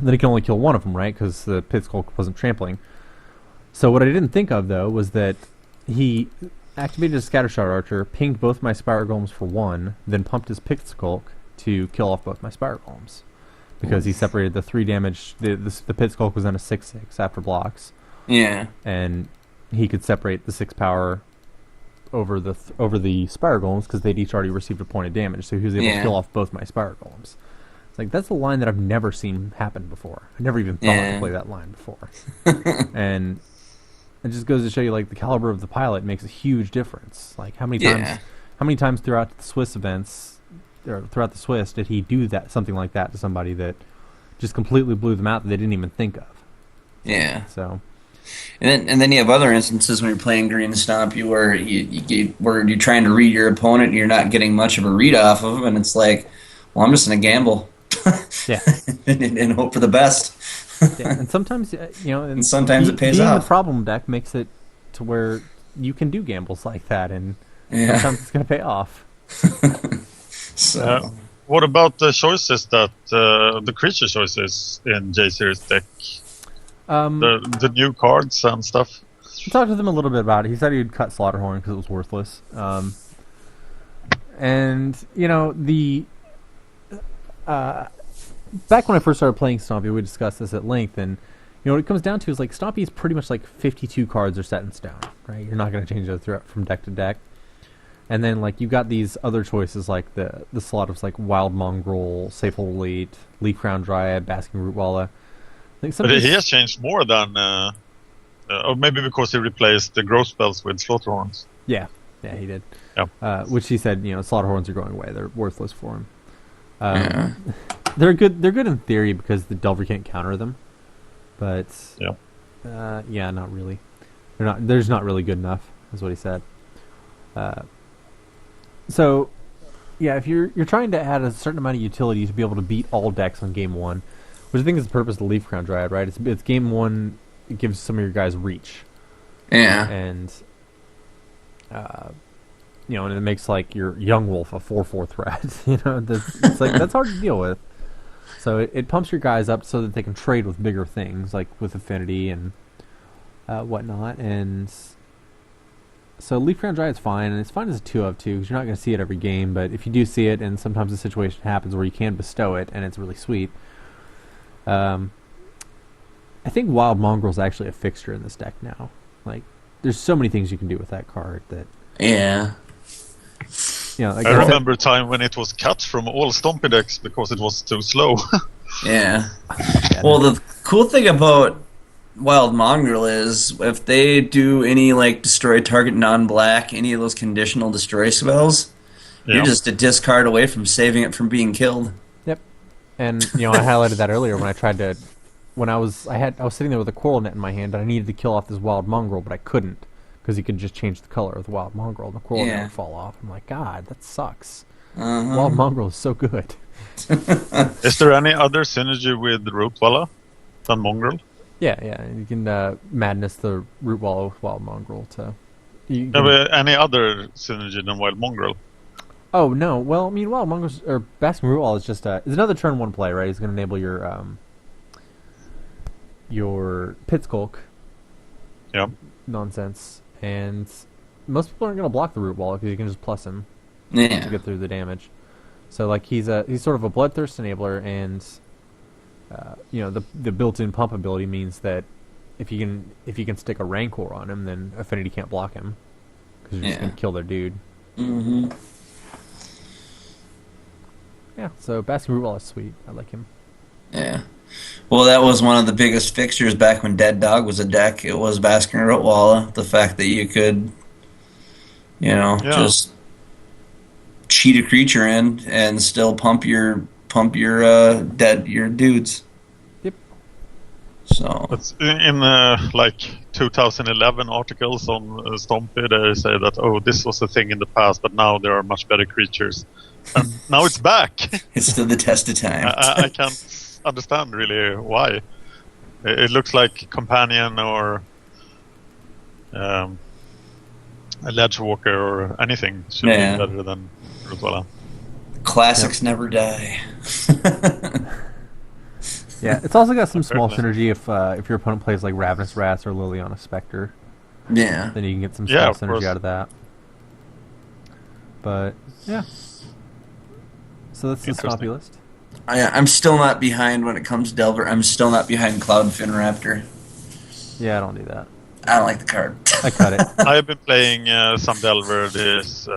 he can only kill one of them, right? Because the Pit Skulk wasn't trampling. So what I didn't think of, though, was that he activated his Scattershot Archer, pinged both my Spire Golems for 1, then pumped his Pit Skulk to kill off both my Spire Golems. Because he separated the 3 damage. The Pit Skulk was on a 6/6 after blocks. Yeah. And he could separate the 6 power over the Spire Golems, because they'd each already received a point of damage. So he was able to kill off both my Spire Golems. It's like, that's a line that I've never seen happen before. I never even thought to play that line before. And it just goes to show you, like, the caliber of the pilot makes a huge difference. Like, how many times throughout the Swiss events, or throughout the Swiss, did he do something like that to somebody that just completely blew them out that they didn't even think of? Yeah. So, and then you have other instances when you're playing Green Stompy where you're trying to read your opponent and you're not getting much of a read off of them, and it's like, well, I'm just gonna gamble. Yeah. and hope for the best. Yeah. And sometimes and sometimes it pays being off. the problem deck makes it to where you can do gambles like that, and sometimes it's gonna pay off. So, what about the choices that the creature choices in J Series deck? The new cards and stuff. I talked to him a little bit about it. He said he'd cut Slaughterhorn because it was worthless. And the back when I first started playing Stompy, we discussed this at length, and what it comes down to is, like, Stompy is pretty much like 52 cards are set in stone, right? You're not going to change those from deck to deck. And then, like, you've got these other choices, like the slot of, like, Wild Mongrel, Safel Elite, Leaf Crown Dryad, Basking Rootwalla. Like, but he has changed more than... or maybe because he replaced the growth spells with Slaughterhorns. Yeah, he did. Yeah. Which he said, Slaughterhorns are going away. They're worthless for him. They're good in theory because the Delver can't counter them. But, not really. They're just not really good enough, is what he said. So, if you're trying to add a certain amount of utility to be able to beat all decks on game 1, which I think is the purpose of the Leaf Crown Dryad, right? It's game 1, it gives some of your guys reach. Yeah. And and it makes like your young wolf a 4/4 threat. It's like that's hard to deal with. So it pumps your guys up so that they can trade with bigger things, like with affinity and whatnot. And so Leaf Crown Giant's fine, and it's fine as a 2 of 2 because you're not going to see it every game. But if you do see it, and sometimes a situation happens where you can bestow it, and it's really sweet. I think Wild Mongrel's actually a fixture in this deck now. Like, there's so many things you can do with that card that. Yeah. Like I remember a time when it was cut from all Stompy decks because it was too slow. Yeah. Well, the cool thing about Wild Mongrel is if they do any like destroy target non-black, any of those conditional destroy spells, you're just a discard away from saving it from being killed. Yep. And I highlighted that earlier when I tried to, I was sitting there with a Coral Net in my hand, and I needed to kill off this Wild Mongrel, but I couldn't. Because you could just change the color of the Wild Mongrel, and the Coral Net would fall off. I'm like, God, that sucks. Wild Mongrel is so good. Is there any other synergy with Rootwalla than Mongrel? Yeah. You can Madness the Rootwalla with Wild Mongrel to. But any other synergy than Wild Mongrel? Oh no! Well, I mean, Wild Mongrel or Basking Rootwalla is just it's another turn 1 play, right? It's going to enable your Pit Skulk. Yeah. Nonsense. And most people aren't going to block the Rootwalla because you can just plus him to get through the damage. So like he's sort of a Bloodthirst enabler, and the built-in pump ability means that if you can stick a Rancor on him, then Affinity can't block him because you're just going to kill their dude. Mm-hmm. Yeah. So Basking Rootwalla is sweet. I like him. Yeah. Well, that was one of the biggest fixtures back when Dead Dog was a deck. It was Basking Rootwalla. The fact that you could, just cheat a creature in and still pump your dudes. Yep. So. But in 2011 articles on Stompy, they say that this was a thing in the past, but now there are much better creatures, and now it's back. It stood the test of time. I can't understand really why. It looks like Companion or a Ledgewalker or anything should be better than Rootwalla. Classics never die. Yeah, it's also got some small synergy if your opponent plays like Ravenous Rats or Liliana Spectre. Yeah. Then you can get some small synergy out of that. But yeah. So that's the Stompy list. I'm still not behind when it comes to Delver. I'm still not behind Cloudfin Raptor. Yeah, I don't do that. I don't like the card. I cut it. I have been playing some Delver this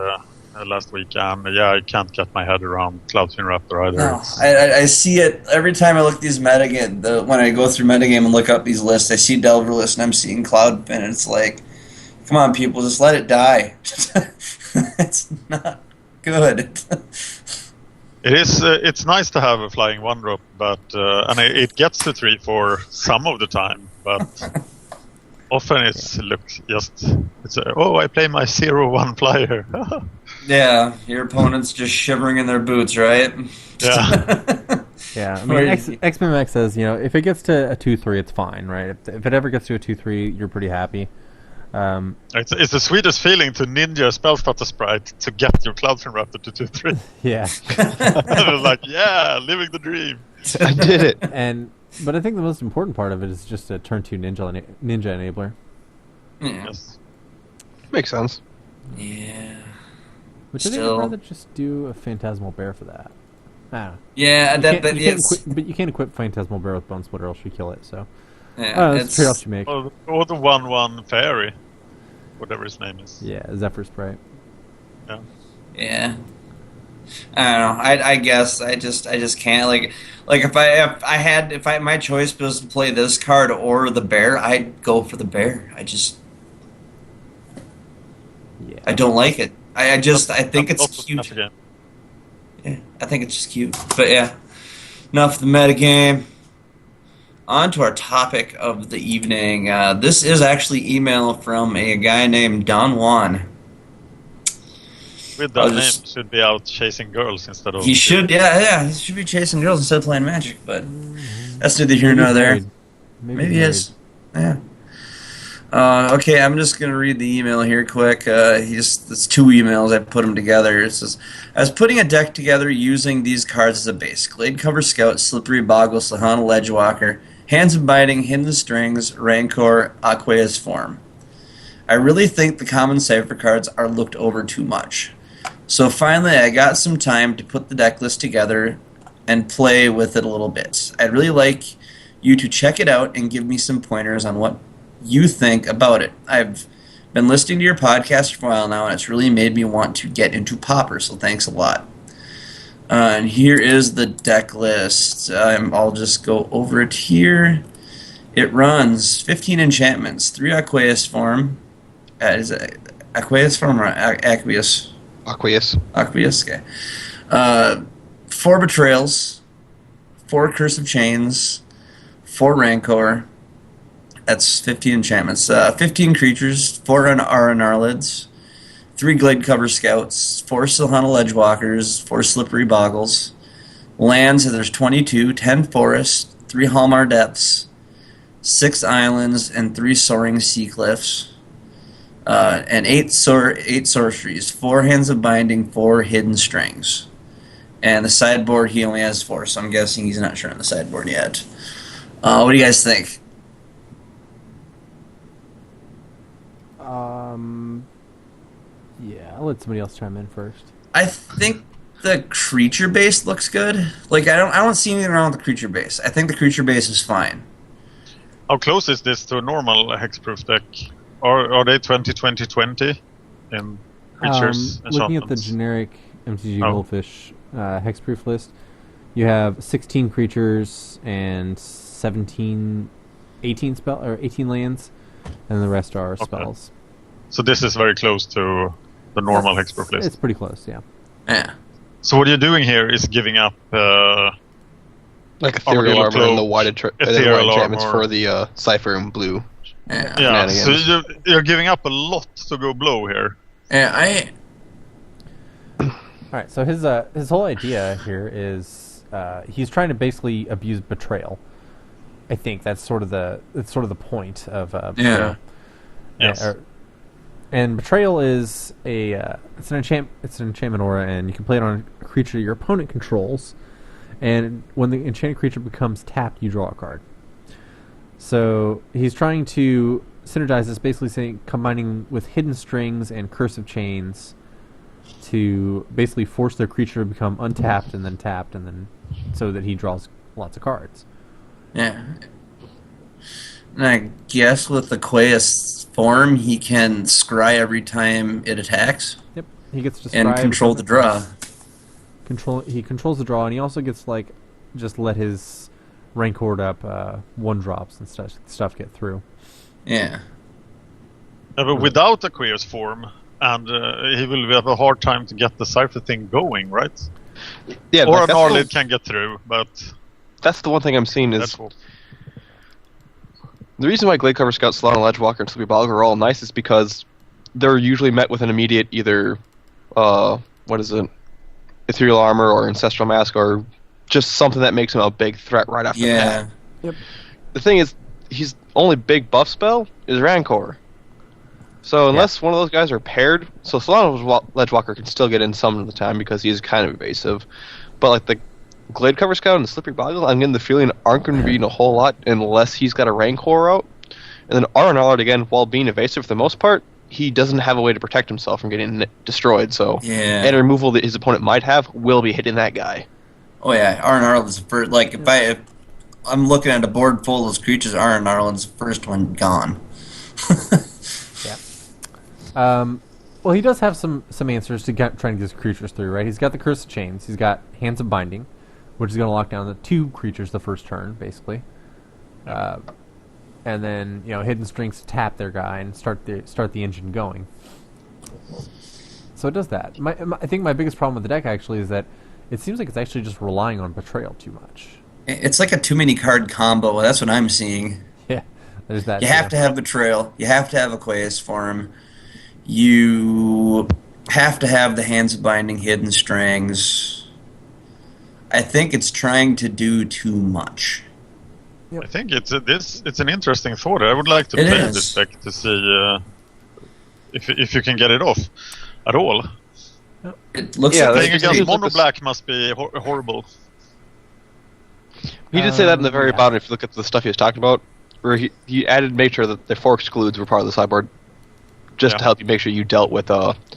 last week, and I can't get my head around Cloudfin Raptor either. No, I see it every time I look at these metagame. When I go through metagame and look up these lists, I see Delver lists and I'm seeing Cloudfin, and it's like, come on, people, just let it die. It's not good. It is. It's nice to have a flying 1-drop, but and it gets to 3/4 some of the time, but often I play my 0/1 flyer. Yeah, your opponent's just shivering in their boots, right? Yeah. Yeah, I mean, X-Men Max says, if it gets to a 2/3, it's fine, right? If it ever gets to a 2/3, you're pretty happy. It's the sweetest feeling to ninja a Spellstutter sprite to get your Cloudfin Raptor to 2/3. Yeah. I was like, living the dream. I did it. But I think the most important part of it is just a turn 2 ninja enabler. Yeah. Yes. Makes sense. Yeah. Which I think I'd rather just do a Phantasmal Bear for that. I don't know. Yeah, but you can't equip Phantasmal Bear with Bone Splitter, else you kill it, so. Yeah, that's the trade-offs you make. Or the 1/1 fairy, whatever his name is. Yeah, Zephyr Sprite. Yeah. Yeah. I don't know. I guess I just can't like if my choice was to play this card or the bear, I'd go for the bear. I don't like it. I think it's cute. Yeah, I think it's just cute. But yeah, enough of the metagame. On to our topic of the evening. This is actually email from a guy named Don Juan. With that name, should be out chasing girls instead of... He should, he should be chasing girls instead of playing Magic, but that's neither here nor there. Maybe he is. Yeah. Okay, I'm just gonna read the email here quick. It's two emails. I put them together. It says, I was putting a deck together using these cards as a base: Glade Cover Scout, Slippery Boggle, Sahana Ledgewalker, Hands of Biting, Hidden Strings, Rancor, Aqueous Form. I really think the common cipher cards are looked over too much. So finally, I got some time to put the deck list together and play with it a little bit. I'd really like you to check it out and give me some pointers on what you think about it. I've been listening to your podcast for a while now, and it's really made me want to get into Pauper, so thanks a lot. And here is the deck list. I'll just go over it here. It runs 15 enchantments, 3 Aqueous Form. Is it Aqueous Form or Aqueous? Aqueous. Aqueous, okay. 4 Betrayals, 4 Curse of Chains, 4 Rancor. That's 15 enchantments. 15 creatures, 4 Arnarlids, 3 Glade Cover Scouts, 4 Silhana Ledgewalkers, 4 Slippery Boggles. Lands, there's 22, 10 Forests, 3 Halmar Depths, 6 Islands, and 3 Soaring Sea Cliffs. And 8 sorceries, 4 Hands of Binding, 4 Hidden Strings. And the sideboard, he only has 4, so I'm guessing he's not sure on the sideboard yet. What do you guys think? Yeah, I'll let somebody else chime in first. I think the creature base looks good. Like I don't see anything wrong with the creature base. I think the creature base is fine. How close is this to a normal hexproof deck? Are they 20-20-20 in creatures? Looking at the generic MTG Goldfish hexproof list, you have 16 creatures and 18 lands, and the rest are spells. So this is very close to the normal hexproof list. It's pretty close, yeah. Yeah. So what you're doing here is giving up like ethereal armor and the white enchantments armor for the cipher and blue. Yeah. So you're giving up a lot to go blow here. Yeah, Alright, so his whole idea here is he's trying to basically abuse betrayal. I think that's sort of the point of betrayal. Yes. And betrayal is it's an enchantment aura, and you can play it on a creature your opponent controls. And when the enchanted creature becomes tapped, you draw a card. So he's trying to synergize this, basically combining with Hidden Strings and Curse of Chains to basically force their creature to become untapped and then tapped, and then so that he draws lots of cards. Yeah. And I guess with the Aqueous Form, he can scry every time it attacks. Yep, he gets to scry and control the draw. He controls the draw, and he also gets just let his Rancor up 1-drops and stuff get through. Yeah. But without Aqueous Form, and he will have a hard time to get the cipher thing going, right? Yeah, or an Arlid can get through, but that's the one thing I'm seeing is the reason why Glade Cover Scout, Solana Ledgewalker, and Slippery Boggle are all nice is because they're usually met with an immediate either ethereal armor or ancestral mask or just something that makes him a big threat right after that. Yep. The thing is, his only big buff spell is Rancor. So unless one of those guys are paired, so Solana Ledgewalker can still get in some of the time because he's kind of evasive. But like the Glade Cover Scout and the Slippery Boggle, I'm getting the feeling aren't going to be in a whole lot unless he's got a Rancor out. And then Arnard, again, while being evasive for the most part, he doesn't have a way to protect himself from getting destroyed. So any removal that his opponent might have will be hitting that guy. Oh yeah, Arnard is the first. Like if I'm looking at a board full of those creatures, Arnard is the first one gone. Well, he does have some answers to trying to get his creatures through, right? He's got the Curse of Chains. He's got Hands of Binding, which is going to lock down the 2 creatures the first turn, basically. And then Hidden Strings to tap their guy and start the engine going. So it does that. I think my biggest problem with the deck actually is that it seems like it's actually just relying on Betrayal too much. It's like a too many card combo. That's what I'm seeing. Yeah, there's that. You have to have Betrayal. You have to have Aqueous Form. You have to have the Hands of Binding, Hidden Strings. I think it's trying to do too much. Yep. I think it's an interesting thought. I would like to It play is. this deck to see if you can get it off at all. It looks Yeah, like Playing it against seems like mono this- black must be horrible. He did say that in the very yeah. bottom. If you look at the stuff he was talking about, where he added, made sure that the 4 excludes were part of the sideboard, just to Yeah. help you make sure you dealt with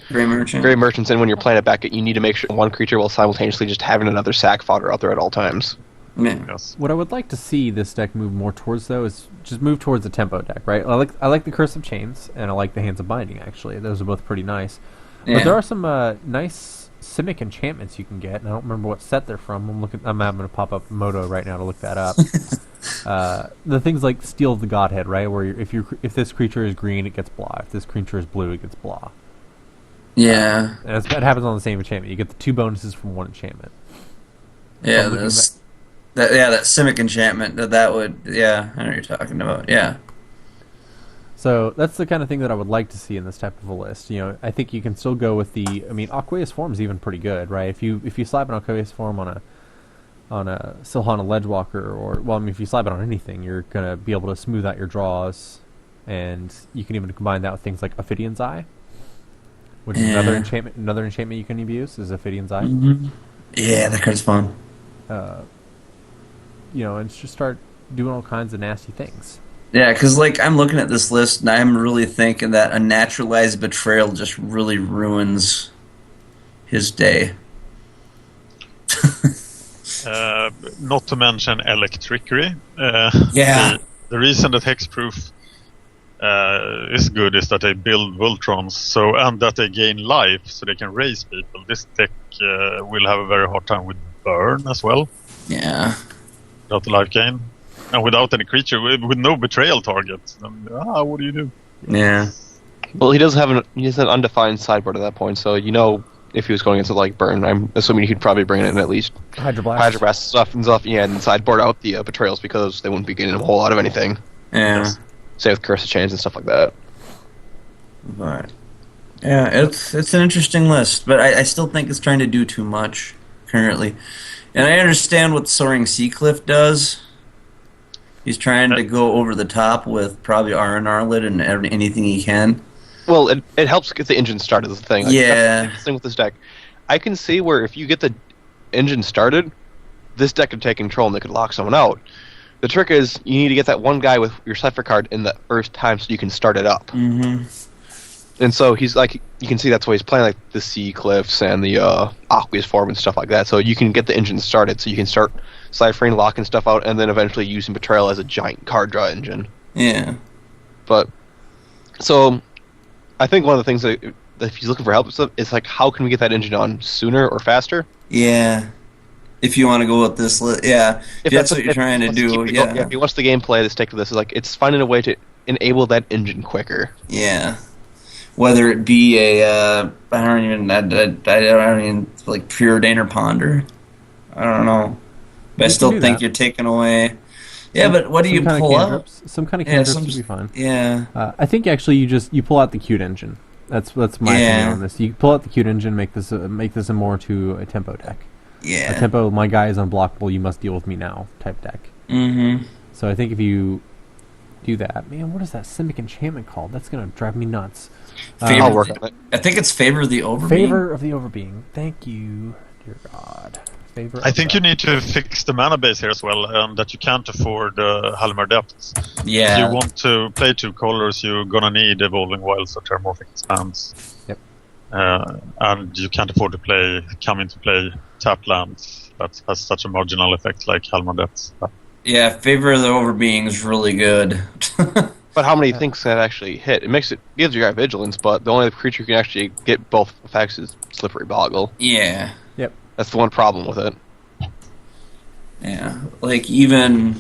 Gray Merchant. Gray Merchants. And when you're playing it back, you need to make sure one creature while simultaneously just having another sack fodder out there at all times. Yeah. Yes. What I would like to see this deck move more towards, though, is just move towards the tempo deck, right? I like the Curse of Chains, and I like the Hands of Binding, actually. Those are both pretty nice. Yeah. But there are some nice Simic enchantments you can get, and I don't remember what set they're from. I'm having to pop up Moto right now to look that up. The things like Steel of the Godhead, right? Where if this creature is green, it gets blah. If this creature is blue, it gets blah. Yeah. And it happens on the same enchantment. You get the 2 bonuses from 1 enchantment. Yeah, looking that Simic enchantment, that would, yeah, I know what you're talking about, yeah. So that's the kind of thing that I would like to see in this type of a list. You know, I think you can still go with Aqueous Form is even pretty good, right? If you slap an Aqueous Form on a Silhana Ledgewalker, or if you slap it on anything, you're gonna be able to smooth out your draws, and you can even combine that with things like Ophidion's Eye, which is another enchantment. Another enchantment you can use is Ophidion's Eye. Mm-hmm. Yeah, that card's fun. And just start doing all kinds of nasty things. Yeah, because I'm looking at this list and I'm really thinking that a naturalized betrayal just really ruins his day. Not to mention Electrickery. Yeah. The reason that Hexproof is good is that they build Voltrons, and that they gain life, so they can raise people. This deck will have a very hard time with Burn as well, Yeah. without the life gain. And without any creature, with no betrayal target. Then, what do you do? Yeah. Well, he has an undefined sideboard at that point, so if he was going into like Burn, I'm assuming he'd probably bring in at least Hydroblast. stuff, and sideboard out the betrayals because they wouldn't be getting a whole lot of anything. Yeah. Say with Curse of Chains and stuff like that. But yeah, it's an interesting list, but I still think it's trying to do too much currently. And I understand what Soaring Seacliff does. He's trying to go over the top with probably R&R Lit and anything he can. Well, it helps get the engine started. Is the thing. Yeah. That's the thing with this deck. I can see where if you get the engine started, this deck could take control and they could lock someone out. The trick is you need to get that one guy with your Cypher card in the first time so you can start it up. Mm-hmm. And so he's like, you can see that's why he's playing like the Sea Cliffs and the Aqueous Form and stuff like that. So you can get the engine started, so you can start ciphering, locking stuff out, and then eventually using Betrayal as a giant card draw engine. Yeah. But so I think one of the things that if he's looking for help with stuff is like, how can we get that engine on sooner or faster? Yeah. If you want to go with this list, yeah. If that's what you're trying to do, yeah. If he wants the gameplay, the stick to this is like it's finding a way to enable that engine quicker. Yeah. Whether it be I don't even like Preordain or Ponder. I don't know. But I still think you're taking away. Yeah, but what do you pull up? Some kind of cantrips would be fine. Yeah. I think actually you pull out the cute engine. That's my opinion on this. You pull out the cute engine, make this a more to a tempo deck. Yeah. A tempo, my guy is unblockable, you must deal with me now type deck. Mm-hmm. So I think if you do that, man, what is that Simic enchantment called? That's gonna drive me nuts. I'll work on it. I think it's Favor of the Overbeing. Favor of the Overbeing. Thank you, dear God. Favor. I think you need to fix the mana base here as well, that you can't afford Halmar Depths. Yeah. If you want to play 2 colors, you're gonna need Evolving Wilds or Terramorphic Expanse. Yep. And you can't afford to come into play tap lands that has such a marginal effect like Halmar Depths. Yeah, Favor of the Overbeing is really good. But how many things that actually hit? Gives your guy vigilance, but the only creature who can actually get both effects is Slippery Boggle. Yeah. Yep. That's the one problem with it. Yeah. Like even.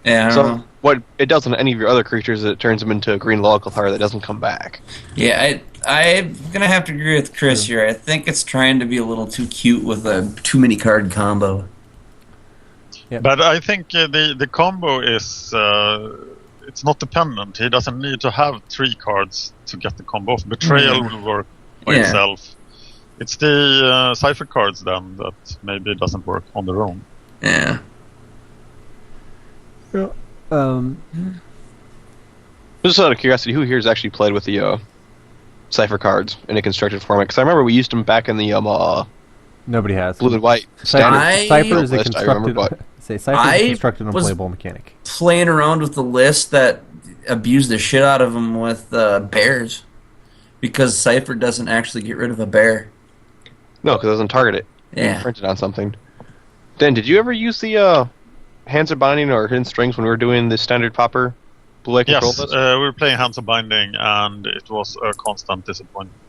Yeah. I don't know. What it does on any of your other creatures is it turns them into a green local power that doesn't come back. Yeah, I'm gonna have to agree with Chris here. I think it's trying to be a little too cute with a too many card combo. Yep. But I think the combo is it's not dependent. He doesn't need to have 3 cards to get the combo off. Betrayal will work by itself. It's the Cypher cards then that maybe doesn't work on their own. Yeah. Um, Just out of curiosity, who here has actually played with the Cipher cards in a constructed format? Because I remember we used them back in the nobody has. blue and white standard. Cipher is a list, I remember, constructed. but Cipher is a constructed unplayable mechanic. Playing around with the list that abused the shit out of them with bears, because Cipher doesn't actually get rid of a bear. no, because it doesn't target it. Yeah. You print it on something. Dan, did you ever use the Hands of Binding or Hidden Strings when we were doing the standard Pauper blue light control Yes, list? we were playing Hands of Binding, and it was a constant disappointment.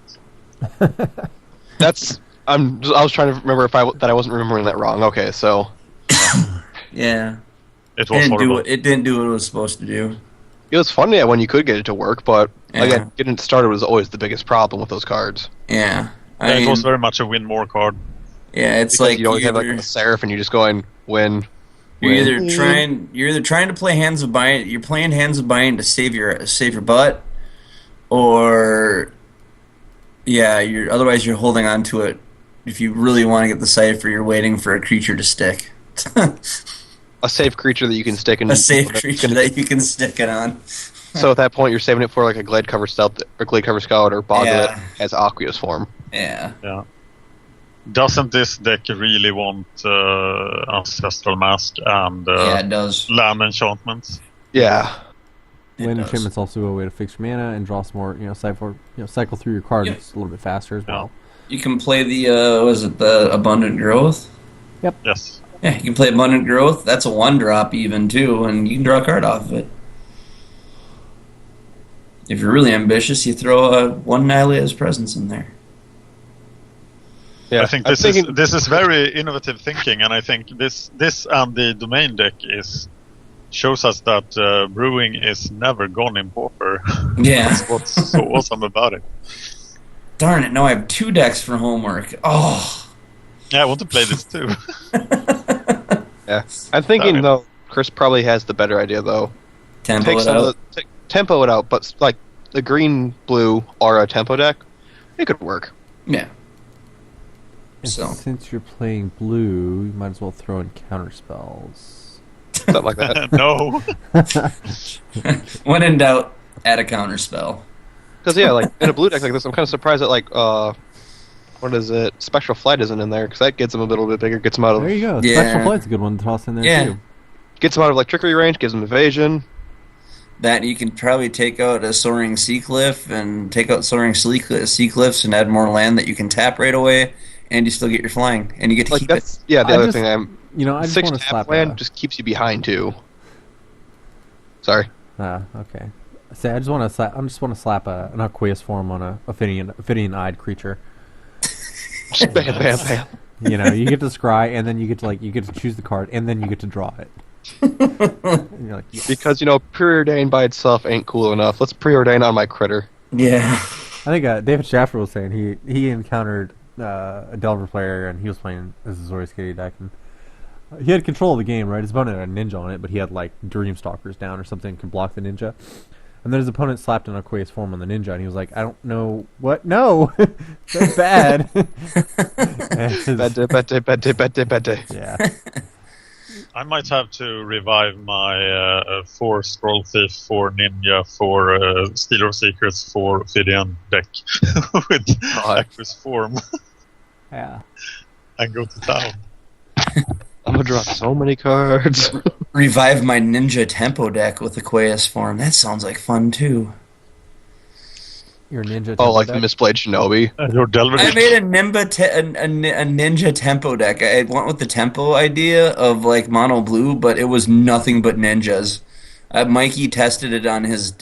That's. I was trying to remember that I wasn't remembering that wrong. Okay, so Yeah. It was horrible. It didn't do what it was supposed to do. it was fun when you could get it to work, but Yeah. again, getting it started was always the biggest problem with those cards. Yeah. It was very much a win more card. Yeah, it's Because like you always have like a Seraph, and you're just going win. You're win. either trying to play Hands of Bind. You're playing Hands of Bind to save your butt, or otherwise you're holding on to it. If you really want to get the Cipher, you're waiting for a creature to stick. A safe creature that you can stick in. A safe creature that you can stick it on. So at that point, you're saving it for like a Glade Cover Stealth or Glade Cover Scout or Boglet Yeah. as Aqueous form. Yeah. Yeah. Doesn't this deck really want Ancestral Mask and Yeah, it does. land enchantments? Yeah. It Wind does. enchantment's also a way to fix your mana and draw some more. Cycle through your cards Yep. a little bit faster as well. You can play the the Abundant Growth? Yes. Yeah, you can play Abundant Growth. That's a 1-drop even too, and you can draw a card off of it. If you're really ambitious, you throw one Annihilator's Presence in there. Yeah. I think I'm this thinking- this is very innovative thinking, and I think this and the domain deck shows us that brewing is never gone in Pauper. Yeah. That's what's so awesome about it. Darn it! Now I have 2 decks for homework. Oh. Yeah, I want to play this too. Yeah. I'm thinking Okay. though, Chris probably has the better idea though. Tempo Take it some out. of the tempo it out, but like the green blue aura tempo deck, it could work. Yeah. And So. since you're playing blue, you might as well throw in counter spells. Something like that. No. When in doubt, add a counter spell. Because yeah, like in a blue deck like this, I'm kind of surprised that like what is it? Spectral Flight isn't in there because that gets them a little bit bigger, gets them out There you of go. Yeah. Spectral Flight's a good one to toss in there Yeah. too. like trickery range, gives them evasion. That you can probably take out a Soaring Sea Cliff and take out Soaring Sea Cliffs and add more land that you can tap right away, and you still get your flying, and you get to Like keep that's it. yeah. The I other just- thing I just 6 want to tap slap land just keeps you behind too. Sorry. Okay. Say, I just want to slap an Aqueous form on a Ophidian-eyed creature. Just bam, bam, bam. You get to scry, and then you get to choose the card, and then you get to draw it. And you're like, yes. Because preordain by itself ain't cool enough. Let's preordain on my critter. Yeah. I think David Schaffer was saying he encountered a Delver player, and he was playing as a Zori Skitty deck, and he had control of the game, right? His opponent had a ninja on it, but he had like Dreamstalkers down or something can block the ninja. And then his opponent slapped an Aqueous form on the ninja, and he was like, "I don't know what. No, that's bad." And his- Bad day. yeah, I might have to revive my 4 Scroll Thief, 4 Ninja, 4 Stealer of Secrets, 4 Ophidian deck with Aqueous form yeah. and go to town. I'm gonna draw so many cards. Revive my Ninja Tempo deck with Aqueous form. That sounds like fun too. Your ninja. Oh, like the deck? misplayed Shinobi. Your Delver I deck. made a Ninja Tempo deck. I went with the Tempo idea of like mono blue, but it was nothing but ninjas. Mikey tested it on his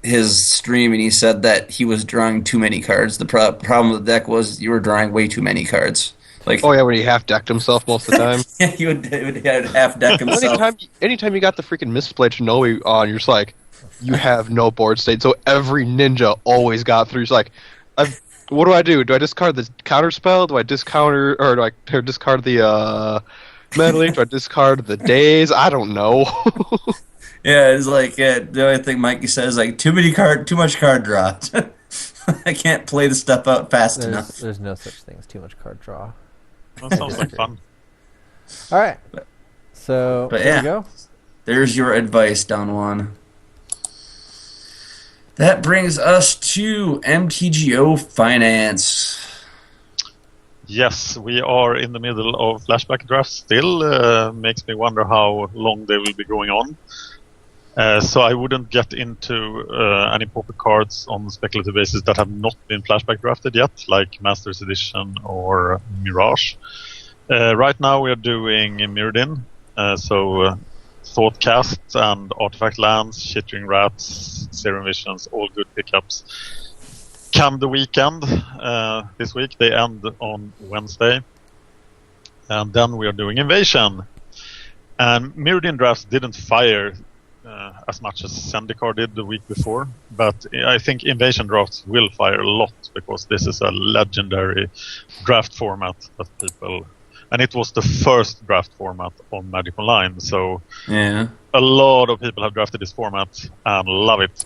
his stream, and he said that he was drawing too many cards. The problem with the deck was you were drawing way too many cards. Like, Oh yeah, when he half decked himself most of the time. he would half deck himself. Anytime you got the freaking misplayed Shinobi on, you're just like, you have no board state. So every ninja always got through. He's like, what do I do? Do I discard the counter spell? Do I discard the meddling? Do I discard the days? I don't know. Yeah, it's like the only thing Mikey says like too much card draw. I can't play the stuff out fast enough. There's no such thing as too much card draw. That sounds like fun. All right. So But there yeah. we go. There's your advice, Don Juan. That brings us to MTGO Finance. Yes, we are in the middle of flashback drafts still. Makes me wonder how long they will be going on. So I wouldn't get into any Pauper cards on speculative basis that have not been flashback drafted yet, like Masters Edition or Mirage. Right now we are doing Mirrodin, Thoughtcast and Artifact Lands, Shittering Rats, Serum Visions, all good pickups. Come the weekend, this week, they end on Wednesday. And then we are doing Invasion. And Mirrodin drafts didn't fire as much as Zendikar did the week before, but I think Invasion drafts will fire a lot because this is a legendary draft format that people, and it was the first draft format on Magic Online, so Yeah. a lot of people have drafted this format and love it.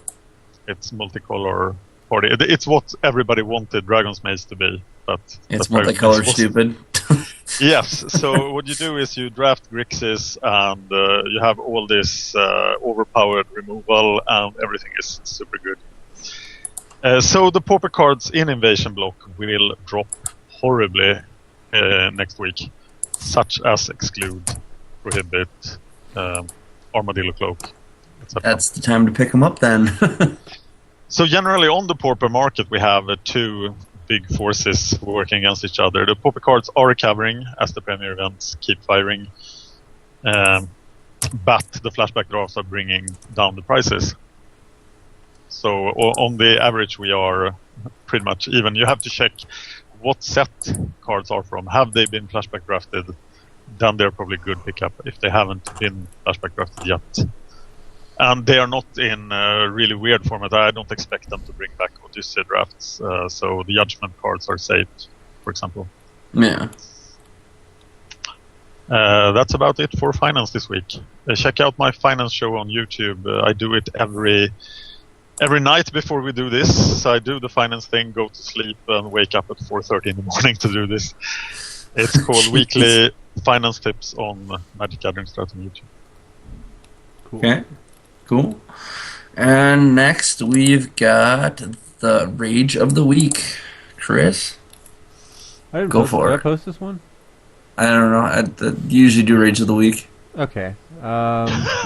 It's multicolor party. It's what everybody wanted Dragon's Maze to be, but It's Dragon's Maze multicolor wasn't. stupid. Yes, so what you do is you draft Grixis and you have all this overpowered removal and everything is super good. So the Pauper cards in Invasion block will drop horribly next week, such as Exclude, Prohibit, Armadillo Cloak, etc. That's the time to pick them up then. So generally on the Pauper market we have two big forces working against each other. The Pauper cards are recovering as the premier events keep firing, but the flashback drafts are bringing down the prices. So on the average we are pretty much even. You have to check what set cards are from. Have they been flashback drafted? Then they're probably good pickup. If they haven't been flashback drafted yet. And they are not in a really weird format. I don't expect them to bring back Odyssey drafts. So the Judgment cards are saved, for example. Yeah. That's about it for finance this week. Check out my finance show on YouTube. I do it every night before we do this. So I do the finance thing, go to sleep, and wake up at 4:30 in the morning to do this. It's called Weekly Finance Tips on Magic Gathering Strat on YouTube. Cool. Okay. Cool. And next we've got the Rage of the Week. Chris? I didn't Go post, for did it. I post this one? I don't know. I usually do Rage of the Week. Okay.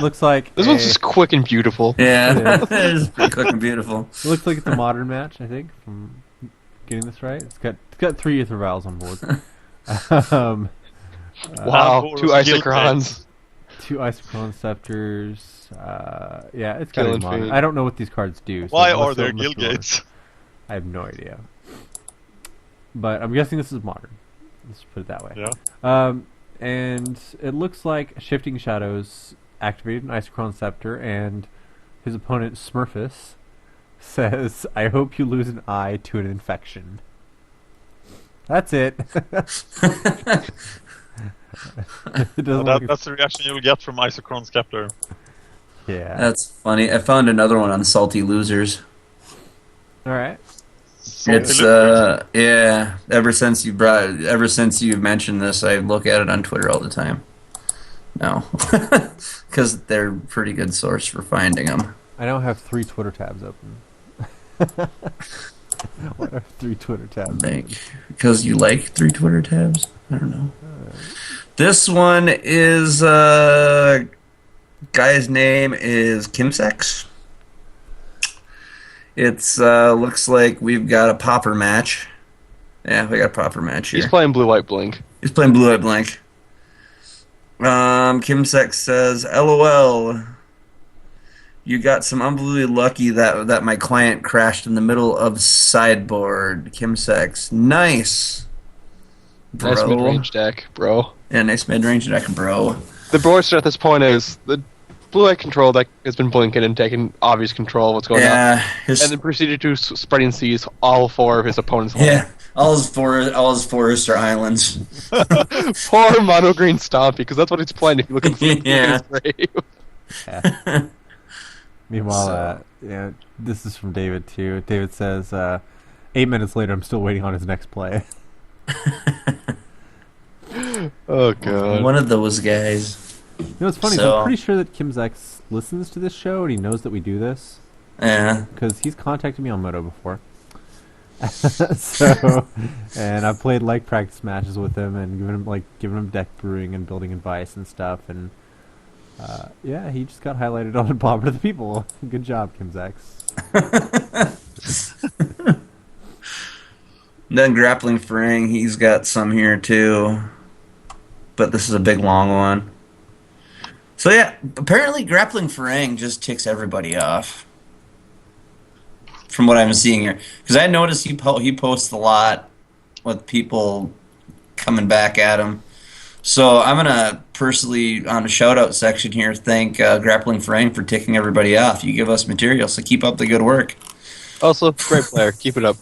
Looks like This one's just quick and beautiful. Yeah. It's pretty quick and beautiful. It looks like it's a modern match. I think from getting this right. It's got 3 Aether Vials on board. Wow, Boros 2 Guild Isochirons. 2 Isochron Scepters. Yeah, it's got to be Killing modern. Fiend. I don't know what these cards do. So Why it must are there must guild be modern. gates? I have no idea. But I'm guessing this is modern. Let's put it that way. Yeah. And it looks like Shifting Shadows activated an Isochron Scepter, and his opponent Smurfus says, "I hope you lose an eye to an infection." That's it. It doesn't look That's the reaction you'll get from Isochron Scepter. yeah. That's funny. I found another one on Salty Losers. All right. It's yeah. Ever since you mentioned this, I look at it on Twitter all the time. No, because they're a pretty good source for finding them. I now have 3 Twitter tabs open. Why do I have 3 Twitter tabs open? Because you like 3 Twitter tabs. I don't know. This one is guy's name is Kimsex. It's looks like we've got a Pauper match. Yeah, we got a Pauper match here. He's playing Blue White Blink. He's playing Blue Eye Blank. Kimsex says, "LOL. You got some unbelievably lucky that my client crashed in the middle of sideboard." Kimsex, nice. Bro. Nice mid-range deck, bro. Yeah, nice mid-range deck, bro. The broader at this point is the Blue White control deck has been blinking and taking obvious control of what's going on. Yeah, And then proceeded to spreading seas all 4 of his opponent's homes. yeah. All his forests are islands. Poor mono green Stompy, because that's what he's playing if you look at the Yeah. grave. Yeah. Meanwhile, yeah, this is from David too. David says, 8 minutes later, I'm still waiting on his next play. Oh god. One of those guys. You know what's funny? So- I'm pretty sure that Kim's ex listens to this show and he knows that we do this Yeah. because he's contacted me on Moto before. So, and I've played like practice matches with him and giving him deck brewing and building advice and stuff. And yeah, he just got highlighted on Pauper to the People. Good job, Kim's ex. Then Grappling Frang, he's got some here too. But this is a big long one. So yeah, apparently Grappling Frang just ticks everybody off. From what I'm seeing here. Because I noticed he posts a lot with people coming back at him. So I'm going to personally, on the shout-out section here, thank Grappling Frang for ticking everybody off. You give us material, so keep up the good work. Also, great player. Keep it up.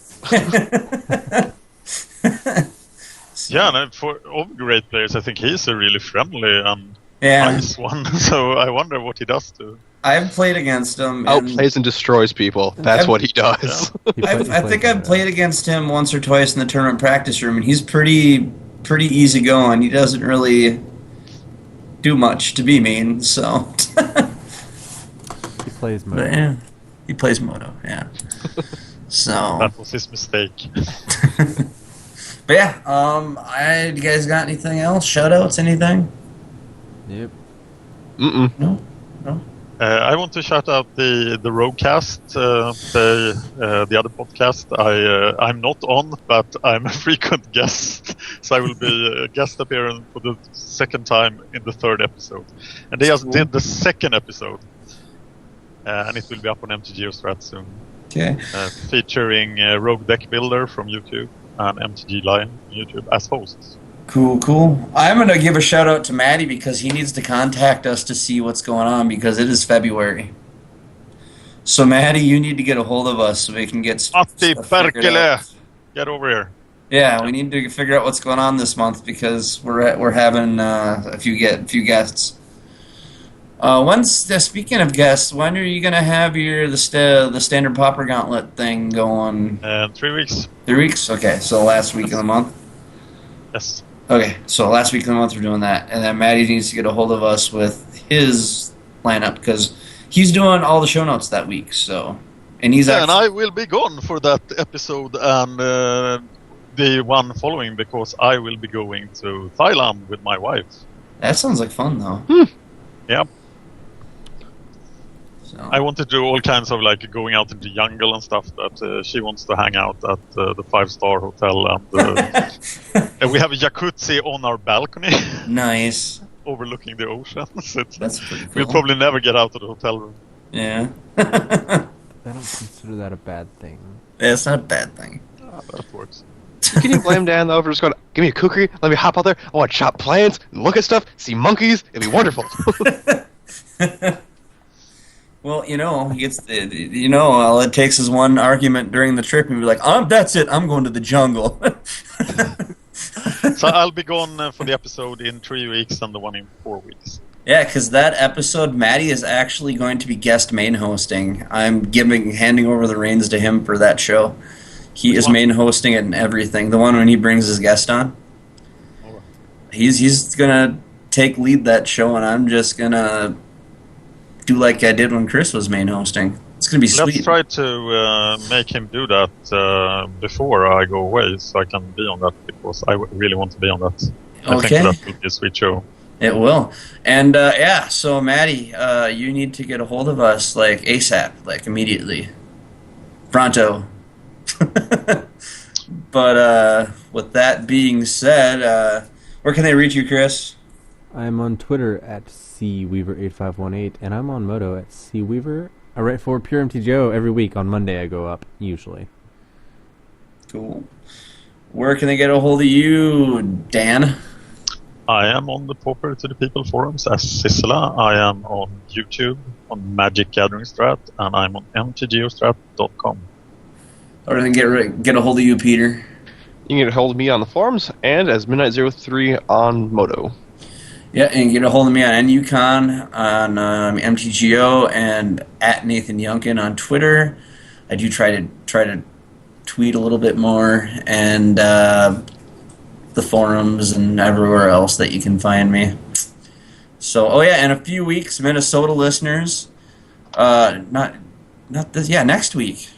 Yeah, and for all great players, I think he's a really friendly and Yeah. nice one. So I wonder what he does to. I've played against him. Outplays and destroys people. That's what he does. I think I've played against him once or twice in the tournament practice room, and he's pretty easygoing. He doesn't really do much to be mean, so. He plays Moto. But yeah, he plays Moto. Yeah. So. That was his mistake. But yeah, you guys got anything else? Shoutouts? Anything? Yep. Mm-mm. No. I want to shout out the Roguecast, the other podcast. I'm not on, but I'm a frequent guest, so I will be a guest appearance for the second time in the third episode. And they just did the second episode, and it will be up on MTGO Strat soon. Okay. Featuring Rogue Deck Builder from YouTube and MTG Lion from YouTube as hosts. Cool. I'm going to give a shout out to Maddie because he needs to contact us to see what's going on because it is February. So Maddie, you need to get a hold of us so we can get Matti stuff figured Perkele! out. Get over here. Yeah, we need to figure out what's going on this month because we're having a few guests. Speaking of guests, when are you gonna have the standard Pauper Gauntlet thing going? 3 weeks. 3 weeks. Okay, so last week of the month. Yes. Okay, so last week of the month we're doing that, and then Maddie needs to get a hold of us with his lineup because he's doing all the show notes that week. So, and he's And I will be gone for that episode and the one following because I will be going to Thailand with my wife. That sounds like fun though. Yeah. So. I want to do all kinds of like going out into the jungle and stuff that she wants to hang out at the 5-star hotel and we have a jacuzzi on our balcony Nice. overlooking the ocean. So That's pretty cool. we'll probably never get out of the hotel room. Yeah. I don't consider that a bad thing. Yeah, it's not a bad thing. That works. Can you blame Dan though for just going, give me a kukri, let me hop out there, I want to chop plants, look at stuff, see monkeys, it'd be wonderful. Well, he gets all it takes is one argument during the trip and be like, that's it, I'm going to the jungle. So I'll be gone for the episode in 3 weeks and the one in 4 weeks. Yeah, because that episode, Maddie is actually going to be guest main hosting. I'm handing over the reins to him for that show. He Which is one? main hosting it and everything. The one when he brings his guest on. Alright. He's gonna take lead that show, and I'm just gonna do like I did when Chris was main hosting. It's gonna be sweet. Let's try to make him do that before I go away, so I can be on that because I really want to be on that. I Okay. think that will be a sweet show. It will. And so Maddie, you need to get a hold of us like ASAP, like immediately. Pronto. But with that being said, where can they reach you, Chris? I'm on Twitter at cweaver8518, and I'm on Moto at cweaver. I write for Pure MTGO every week. On Monday I go up, usually. Cool. Where can they get a hold of you, Dan? I am on the Pauper to the People forums as Sissela. I am on YouTube on Magic Gathering Strat, and I'm on mtgostrat.com. Or they can get a hold of you, Peter? You can get a hold of me on the forums and as Midnight03 on Moto. Yeah, and get a hold of me on nyukon on MTGO and at Nathan Yunkin on Twitter. I do try to tweet a little bit more, and the forums and everywhere else that you can find me. So, oh yeah, in a few weeks, Minnesota listeners, not this, yeah, next week.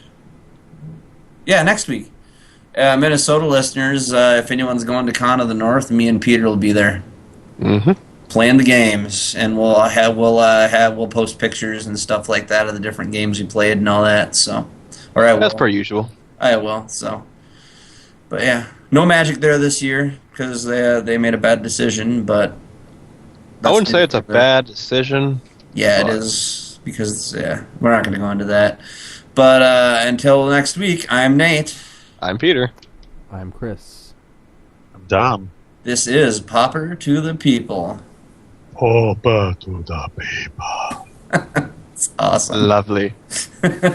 Yeah, next week. Minnesota listeners, if anyone's going to Con of the North, me and Peter will be there. Mm-hmm. Playing the games, and we'll post pictures and stuff like that of the different games we played and all that. So, or I will. That's per usual. I will. So, but yeah, no Magic there this year because they made a bad decision. But I wouldn't say it's a bad decision. Yeah, it is because we're not going to go into that. But until next week, I'm Nate. I'm Peter. I'm Chris. I'm Dom. This is Pauper to the People. Pauper to the People. It's awesome. Lovely.